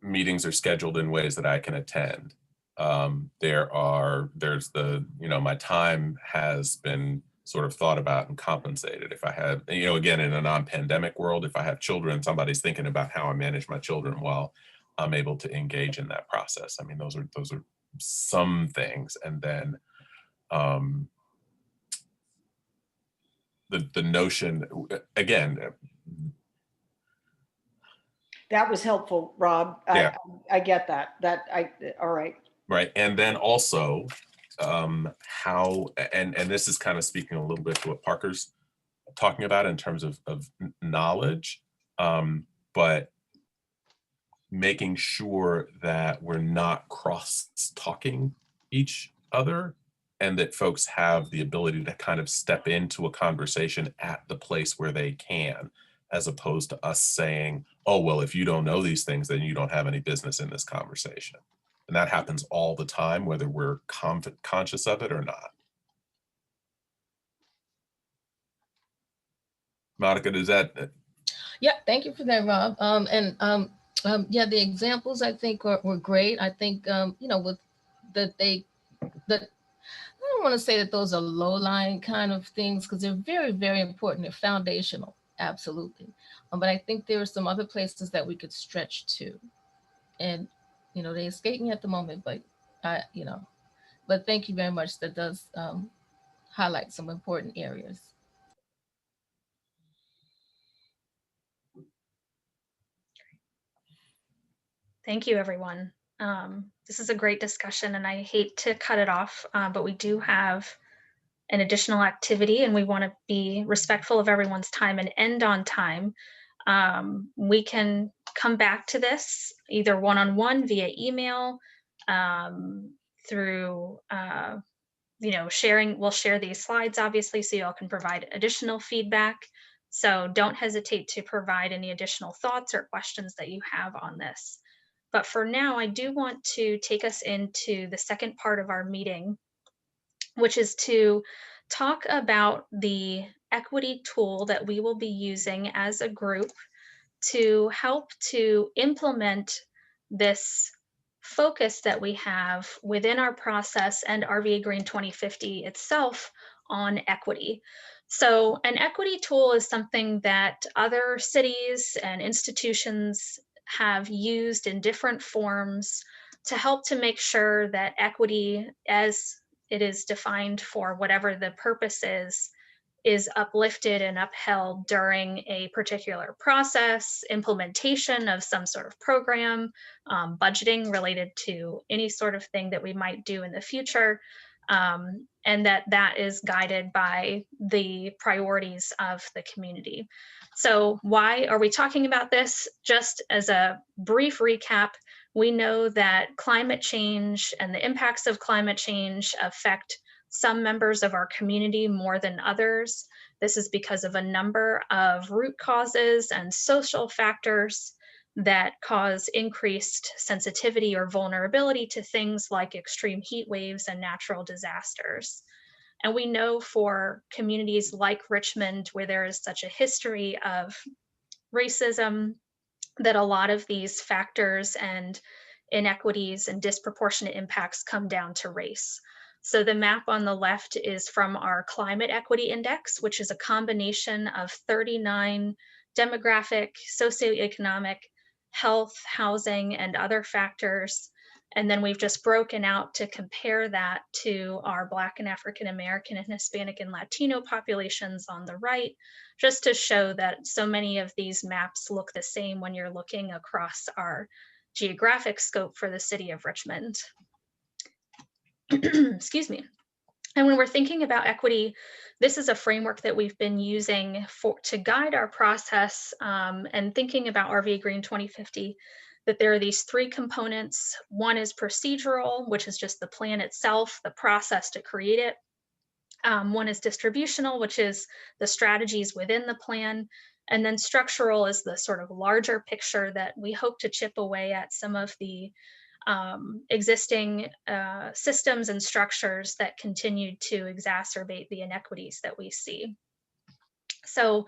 meetings are scheduled in ways that I can attend. There's the, my time has been sort of thought about and compensated. If I have, again, in a non-pandemic world, if I have children, somebody's thinking about how I manage my children while I'm able to engage in that process. I mean, those are some things. And then the notion, again, that was helpful, Rob. Yeah. I get that. All right. Right. And then also how, and this is kind of speaking a little bit to what Parker's talking about in terms of knowledge, but making sure that we're not cross-talking each other, and that folks have the ability to kind of step into a conversation at the place where they can, as opposed to us saying, oh, well, if you don't know these things, then you don't have any business in this conversation. And that happens all the time, whether we're conscious of it or not. Monica, does that? Yeah, thank you for that, Rob. Yeah, the examples I think were great. I think, with I don't want to say that those are low-lying kind of things, because they're very, very important. They're foundational, absolutely. But I think there are some other places that we could stretch to. And, they escape me at the moment, but but thank you very much. That does highlight some important areas. Thank you, everyone. This is a great discussion, and I hate to cut it off, but we do have an additional activity, and we want to be respectful of everyone's time and end on time. We can come back to this either one-on-one via email, through sharing. We'll share these slides, obviously, so y'all can provide additional feedback. So don't hesitate to provide any additional thoughts or questions that you have on this. But for now, I do want to take us into the second part of our meeting, which is to talk about the equity tool that we will be using as a group to help to implement this focus that we have within our process and RVAgreen 2050 itself on equity. So an equity tool is something that other cities and institutions have used in different forms to help to make sure that equity, as it is defined for whatever the purpose is uplifted and upheld during a particular process, implementation of some sort of program, budgeting related to any sort of thing that we might do in the future, and that is guided by the priorities of the community. So why are we talking about this? Just as a brief recap, we know that climate change and the impacts of climate change affect some members of our community more than others. This is because of a number of root causes and social factors that cause increased sensitivity or vulnerability to things like extreme heat waves and natural disasters. And we know for communities like Richmond, where there is such a history of racism, that a lot of these factors and inequities and disproportionate impacts come down to race. So the map on the left is from our Climate Equity Index, which is a combination of 39 demographic, socioeconomic, health, housing, and other factors. And then we've just broken out to compare that to our Black and African American and Hispanic and Latino populations on the right, just to show that so many of these maps look the same when you're looking across our geographic scope for the city of Richmond. Excuse me. And when we're thinking about equity, this is a framework that we've been using to guide our process and thinking about RVAgreen 2050, that there are these three components. One is procedural, which is just the plan itself, the process to create it. One is distributional, which is the strategies within the plan. And then structural is the sort of larger picture that we hope to chip away at some of the existing systems and structures that continue to exacerbate the inequities that we see. So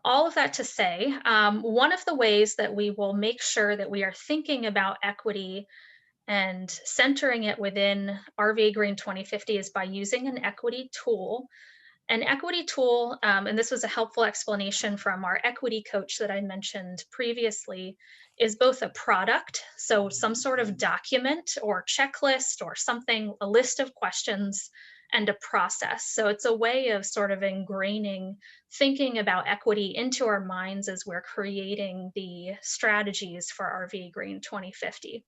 all of that to say, one of the ways that we will make sure that we are thinking about equity and centering it within RVAgreen 2050 is by using an equity tool. An equity tool, and this was a helpful explanation from our equity coach that I mentioned previously, is both a product, so some sort of document or checklist or something, a list of questions, and a process. So it's a way of sort of ingraining thinking about equity into our minds as we're creating the strategies for RVAgreen 2050.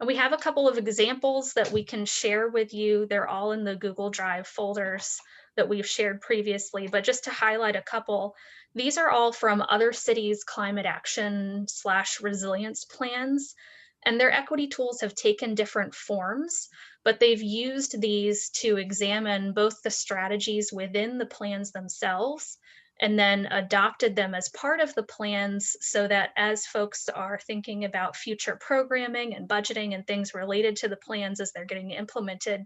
And we have a couple of examples that we can share with you. They're all in the Google Drive folders that we've shared previously, but just to highlight a couple, these are all from other cities' climate action / resilience plans. And their equity tools have taken different forms, but they've used these to examine both the strategies within the plans themselves and then adopted them as part of the plans so that as folks are thinking about future programming and budgeting and things related to the plans as they're getting implemented,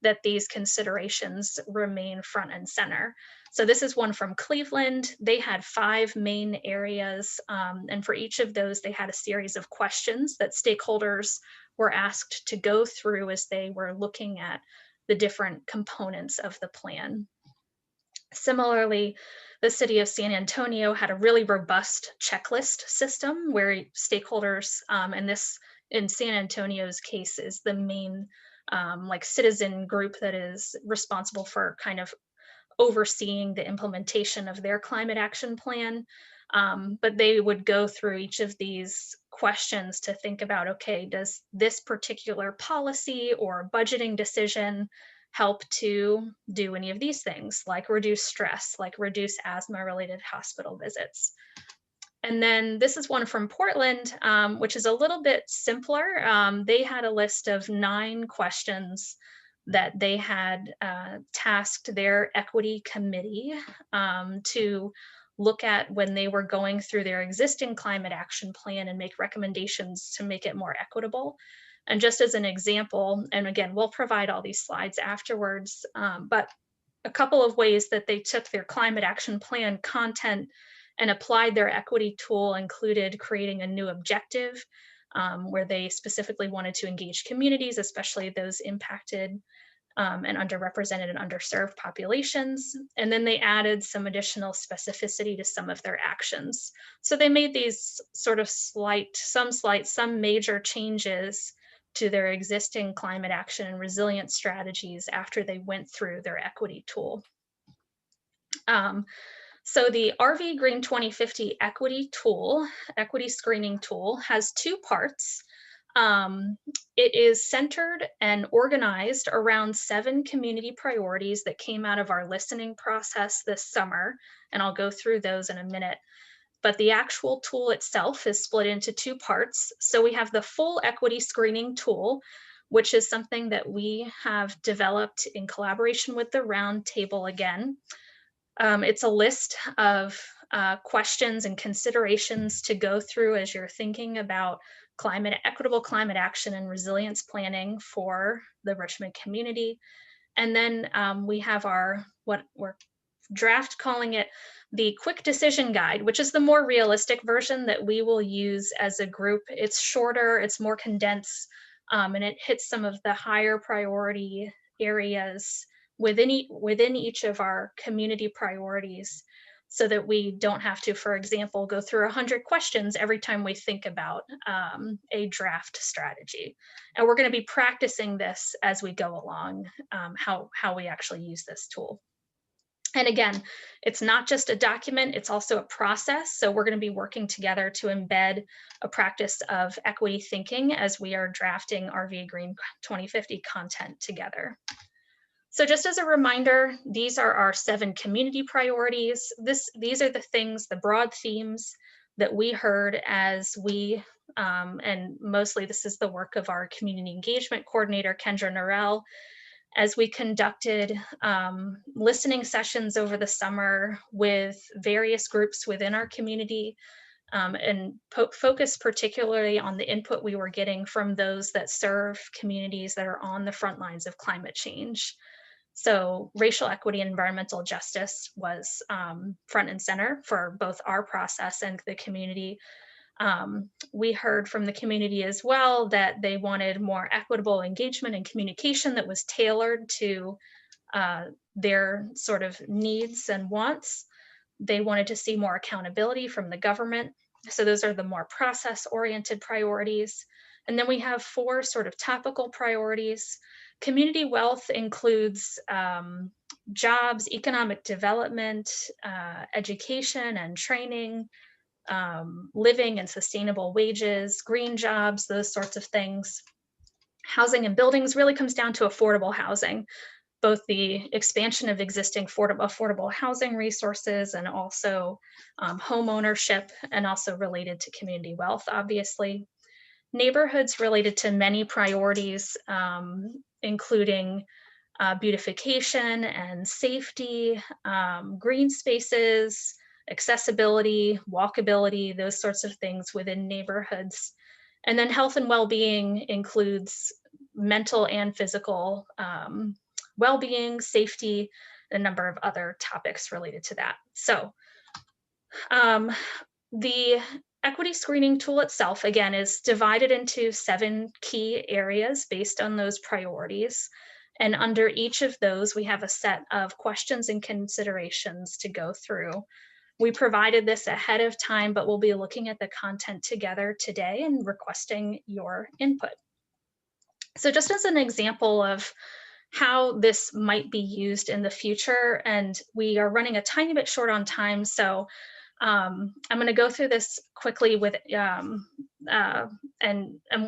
that these considerations remain front and center. So this is one from Cleveland. They had 5 main areas, and for each of those, they had a series of questions that stakeholders were asked to go through as they were looking at the different components of the plan. Similarly, the city of San Antonio had a really robust checklist system where stakeholders, and this in San Antonio's case is the main like citizen group that is responsible for kind of overseeing the implementation of their climate action plan. But they would go through each of these questions to think about, okay, does this particular policy or budgeting decision help to do any of these things, like reduce stress, like reduce asthma-related hospital visits? And then this is one from Portland, which is a little bit simpler. They had a list of 9 questions that they had tasked their equity committee to look at when they were going through their existing climate action plan and make recommendations to make it more equitable. And just as an example, and again, we'll provide all these slides afterwards, but a couple of ways that they took their climate action plan content and applied their equity tool included creating a new objective where they specifically wanted to engage communities, especially those impacted and underrepresented and underserved populations. And then they added some additional specificity to some of their actions. So they made these sort of some major changes to their existing climate action and resilience strategies after they went through their equity tool. So the RVAgreen 2050 equity screening tool has two parts. It is centered and organized around 7 community priorities that came out of our listening process this summer, and I'll go through those in a minute. But the actual tool itself is split into 2 parts. So we have the full equity screening tool, which is something that we have developed in collaboration with the Roundtable again. It's a list of questions and considerations to go through as you're thinking about equitable climate action and resilience planning for the Richmond community. And then we have what we're calling it the quick decision guide, which is the more realistic version that we will use as a group. It's shorter, it's more condensed, and it hits some of the higher priority areas within each of our community priorities, so that we don't have to, for example, go through 100 questions every time we think about a draft strategy. And we're going to be practicing this as we go along, how we actually use this tool. And again, it's not just a document, it's also a process. So we're going to be working together to embed a practice of equity thinking as we are drafting RVAgreen 2050 content together. So just as a reminder, these are our 7 community priorities. These are the things, the broad themes that we heard as we, and mostly this is the work of our community engagement coordinator, Kendra Norell, as we conducted listening sessions over the summer with various groups within our community, and focus particularly on the input we were getting from those that serve communities that are on the front lines of climate change. So racial equity and environmental justice was front and center for both our process and the community. We heard from the community as well that they wanted more equitable engagement and communication that was tailored to their sort of needs and wants. They wanted to see more accountability from the government. So those are the more process-oriented priorities. And then we have 4 sort of topical priorities. Community wealth includes jobs, economic development, education and training, living and sustainable wages, green jobs, those sorts of things. Housing and buildings really comes down to affordable housing, both the expansion of existing affordable housing resources and also home ownership, and also related to community wealth, obviously. Neighborhoods related to many priorities, including beautification and safety, green spaces, accessibility, walkability, those sorts of things within neighborhoods. And then health and well-being includes mental and physical well-being, safety, and a number of other topics related to that. So the equity screening tool itself, again, is divided into 7 key areas based on those priorities. And under each of those, we have a set of questions and considerations to go through. We provided this ahead of time, but we'll be looking at the content together today and requesting your input. So just as an example of how this might be used in the future, and we are running a tiny bit short on time, so I'm going to go through this quickly with and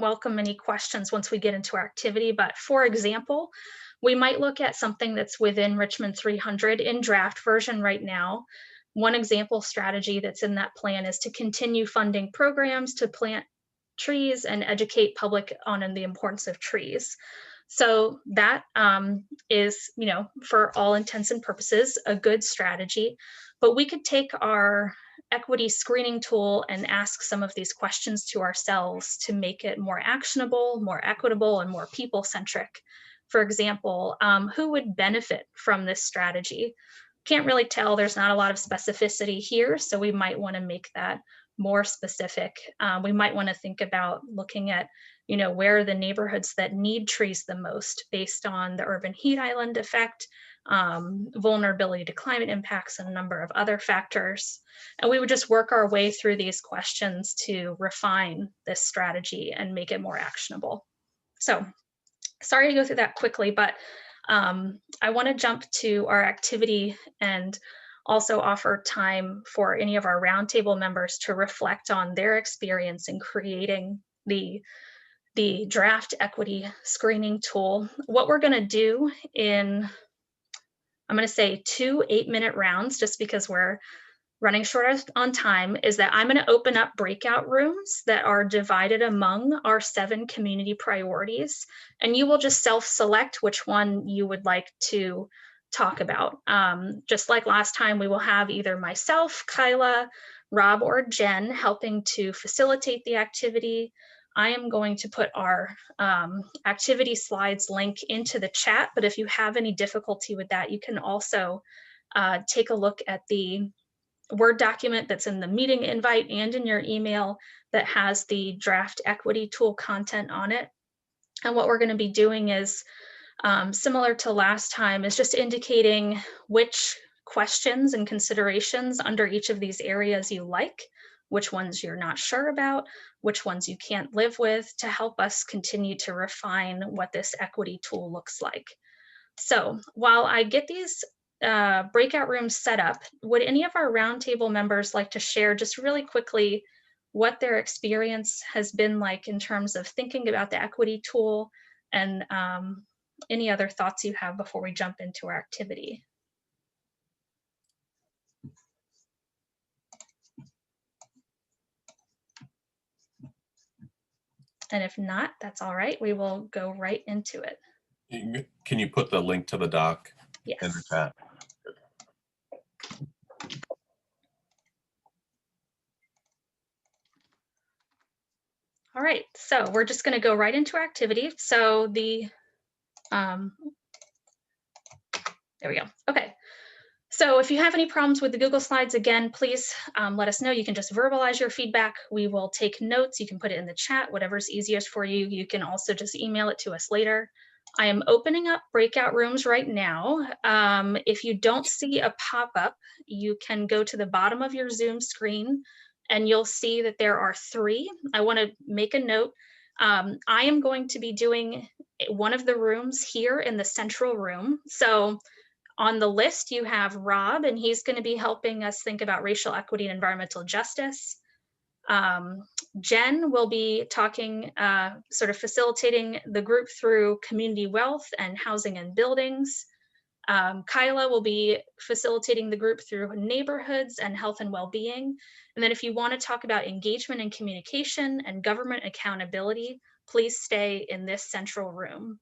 welcome any questions once we get into our activity. But for example, we might look at something that's within Richmond 300 in draft version right now. One example strategy that's in that plan is to continue funding programs to plant trees and educate public on the importance of trees. So that is, for all intents and purposes, a good strategy. But we could take our equity screening tool and ask some of these questions to ourselves to make it more actionable, more equitable, and more people-centric. For example, who would benefit from this strategy? Can't really tell, there's not a lot of specificity here, so we might want to make that more specific. We might want to think about looking at, where are the neighborhoods that need trees the most based on the urban heat island effect, vulnerability to climate impacts, and a number of other factors. And we would just work our way through these questions to refine this strategy and make it more actionable. So sorry to go through that quickly, but I want to jump to our activity and also offer time for any of our roundtable members to reflect on their experience in creating the draft equity screening tool. What we're going to do in, I'm going to say 2 8-minute rounds, just because we're running short on time, is that I'm going to open up breakout rooms that are divided among our 7 community priorities, and you will just self-select which one you would like to talk about. Just like last time, we will have either myself, Kyla, Rob, or Jen helping to facilitate the activity. I am going to put our activity slides link into the chat, but if you have any difficulty with that, you can also take a look at the Word document that's in the meeting invite and in your email that has the draft equity tool content on it. And what we're going to be doing is similar to last time, is just indicating which questions and considerations under each of these areas you like, which ones you're not sure about, which ones you can't live with, to help us continue to refine what this equity tool looks like. So while I get these breakout rooms set up, would any of our roundtable members like to share just really quickly what their experience has been like in terms of thinking about the equity tool, and any other thoughts you have before we jump into our activity? And if not, that's all right. We will go right into it. Can you put the link to the doc Yes. in the chat? All right, so we're just going to go right into our activity. So the, there we go. Okay. So if you have any problems with the Google Slides, again, please let us know. You can just verbalize your feedback. We will take notes. You can put it in the chat, whatever's easiest for you. You can also just email it to us later. I am opening up breakout rooms right now. If you don't see a pop-up, you can go to the bottom of your Zoom screen and you'll see that there are 3. I want to make a note. I am going to be doing one of the rooms here in the central room. So on the list, you have Rob, and he's going to be helping us think about racial equity and environmental justice. Jen will be talking, sort of facilitating the group through community wealth and housing and buildings. Kyla will be facilitating the group through neighborhoods and health and well-being. And then if you want to talk about engagement and communication and government accountability, please stay in this central room.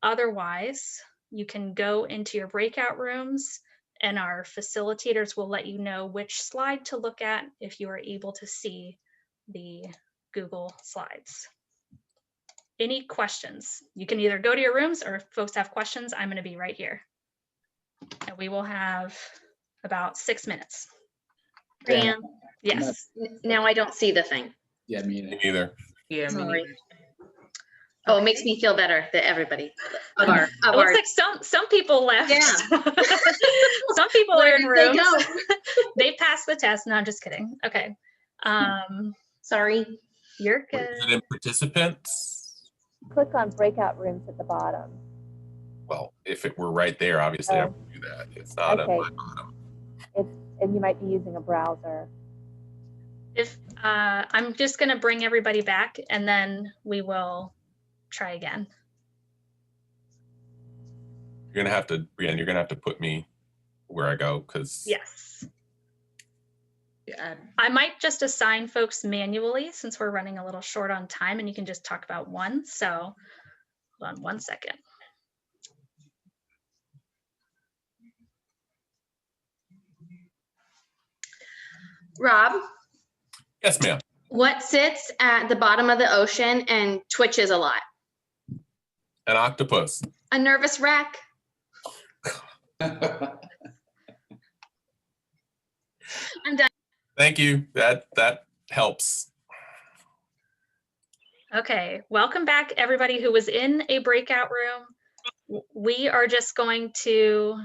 Otherwise, you can go into your breakout rooms and our facilitators will let you know which slide to look at if you are able to see the Google Slides. Any questions? You can either go to your rooms, or if folks have questions, I'm going to be right here. And we will have about 6 minutes. Brianne? Yes. Now I don't see the thing. Yeah, me neither. Yeah, me Sorry. neither. Oh, it makes me feel better that everybody of It looks like some people left. Yeah. Some people Where are in did they rooms. go? They passed the test. No, I'm just kidding. Okay. Sorry. You're Is good. it in participants? Click on breakout rooms at the bottom. Well, if it were right there, obviously I would do that. It's not at Okay. my bottom. And you might be using a browser. If I'm just going to bring everybody back and then we will try again. You're gonna have to, Brianne, you're gonna have to put me where I go, because Yes. Yeah, I might just assign folks manually since we're running a little short on time, and you can just talk about one. So hold on 1 second. Rob, yes, ma'am. what sits at the bottom of the ocean and twitches a lot? An octopus. A nervous wreck. and I'm done. Thank you. That helps. Okay, welcome back everybody who was in a breakout room. We are just going to,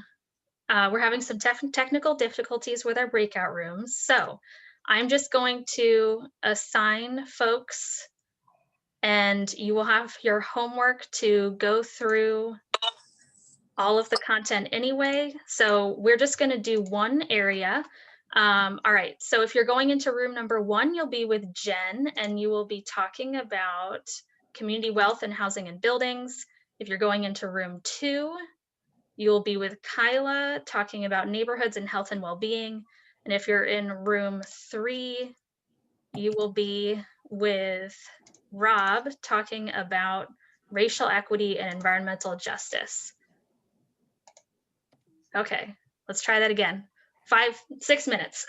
we're having some technical difficulties with our breakout rooms. So I'm just going to assign folks, and you will have your homework to go through all of the content anyway. So we're just going to do one area. All right, so if you're going into room number 1, you'll be with Jen, and you will be talking about community wealth and housing and buildings. If you're going into room 2, you'll be with Kyla talking about neighborhoods and health and well-being. And if you're in room 3, you will be with Rob talking about racial equity and environmental justice. Okay, let's try that again. 6 minutes.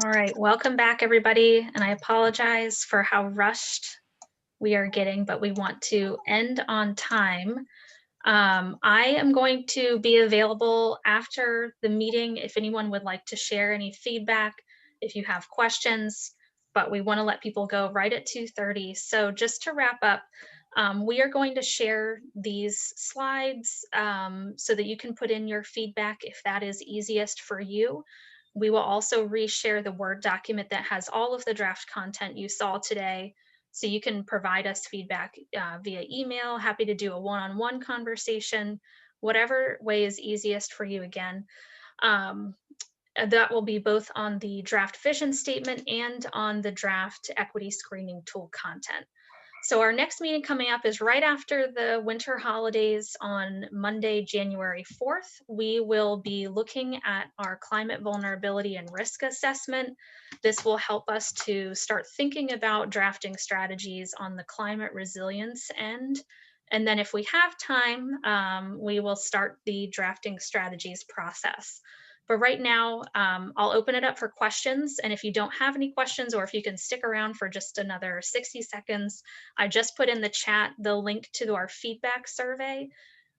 All right, welcome back everybody. And I apologize for how rushed we are getting, but we want to end on time. I am going to be available after the meeting if anyone would like to share any feedback, if you have questions, but we want to let people go right at 2:30. So just to wrap up, we are going to share these slides so that you can put in your feedback if that is easiest for you. We will also reshare the Word document that has all of the draft content you saw today, so you can provide us feedback via email. Happy to do a one-on-one conversation, whatever way is easiest for you again. That will be both on the draft vision statement and on the draft equity screening tool content. So our next meeting coming up is right after the winter holidays on Monday, January 4th. We will be looking at our climate vulnerability and risk assessment. This will help us to start thinking about drafting strategies on the climate resilience end. And then if we have time, we will start the drafting strategies process. But right now, I'll open it up for questions. And if you don't have any questions, or if you can stick around for just another 60 seconds, I just put in the chat the link to our feedback survey.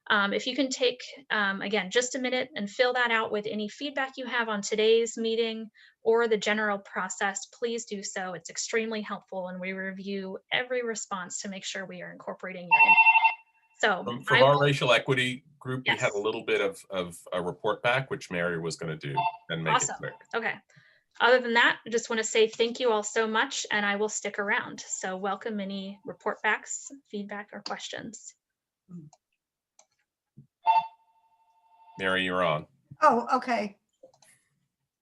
If you can take, again, just a minute and fill that out with any feedback you have on today's meeting or the general process, please do so. It's extremely helpful, and we review every response to make sure we are incorporating your input. So from our racial equity group, yes, we had a little bit of a report back, which Mary was going to do and make awesome. It quick. Okay. Other than that, I just want to say thank you all so much, and I will stick around. So welcome any report backs, feedback, or questions. Mary, you're on. Oh, okay.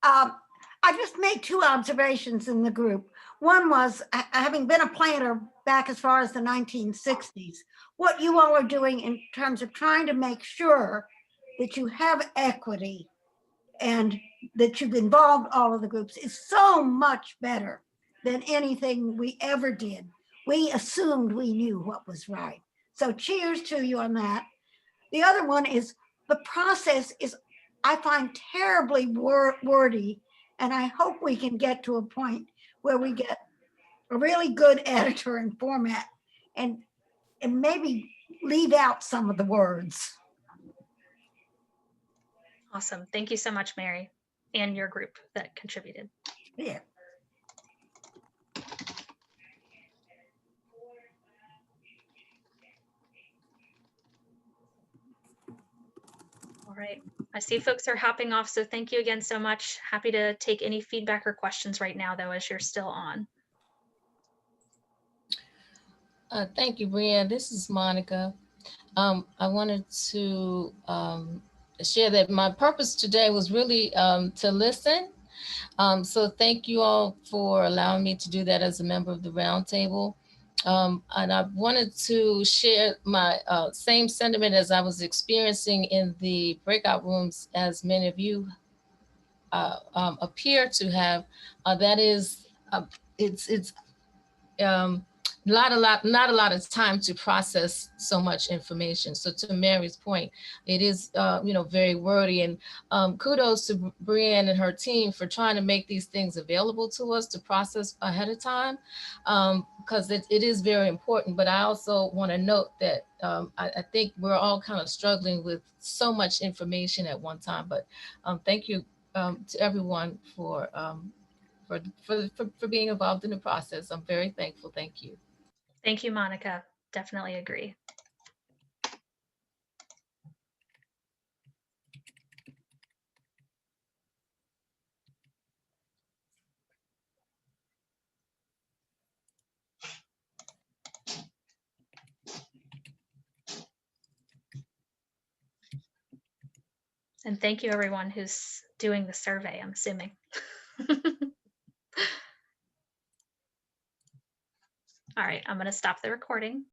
I just made 2 observations in the group. One was, having been a planner back as far as the 1960s, what you all are doing in terms of trying to make sure that you have equity and that you've involved all of the groups is so much better than anything we ever did. We assumed we knew what was right. So cheers to you on that. The other one is the process is, I find, terribly wordy, and I hope we can get to a point where we get a really good editor and format and maybe leave out some of the words. Awesome. Thank you so much, Mary, and your group that contributed. Yeah. All right. I see folks are hopping off, so thank you again so much. Happy to take any feedback or questions right now, though, as you're still on. Thank you, Brianne. This is Monica. I wanted to share that my purpose today was really to listen. So thank you all for allowing me to do that as a member of the roundtable. And I wanted to share my same sentiment as I was experiencing in the breakout rooms, as many of you appear to have. That is, it's not a lot of time to process so much information. So to Mary's point, it is very wordy, and kudos to Brianne and her team for trying to make these things available to us to process ahead of time, because it is very important. But I also want to note that I think we're all kind of struggling with so much information at one time. But thank you to everyone for being involved in the process. I'm very thankful. Thank you. Thank you, Monica. Definitely agree. And thank you everyone who's doing the survey, I'm assuming. All right, I'm going to stop the recording.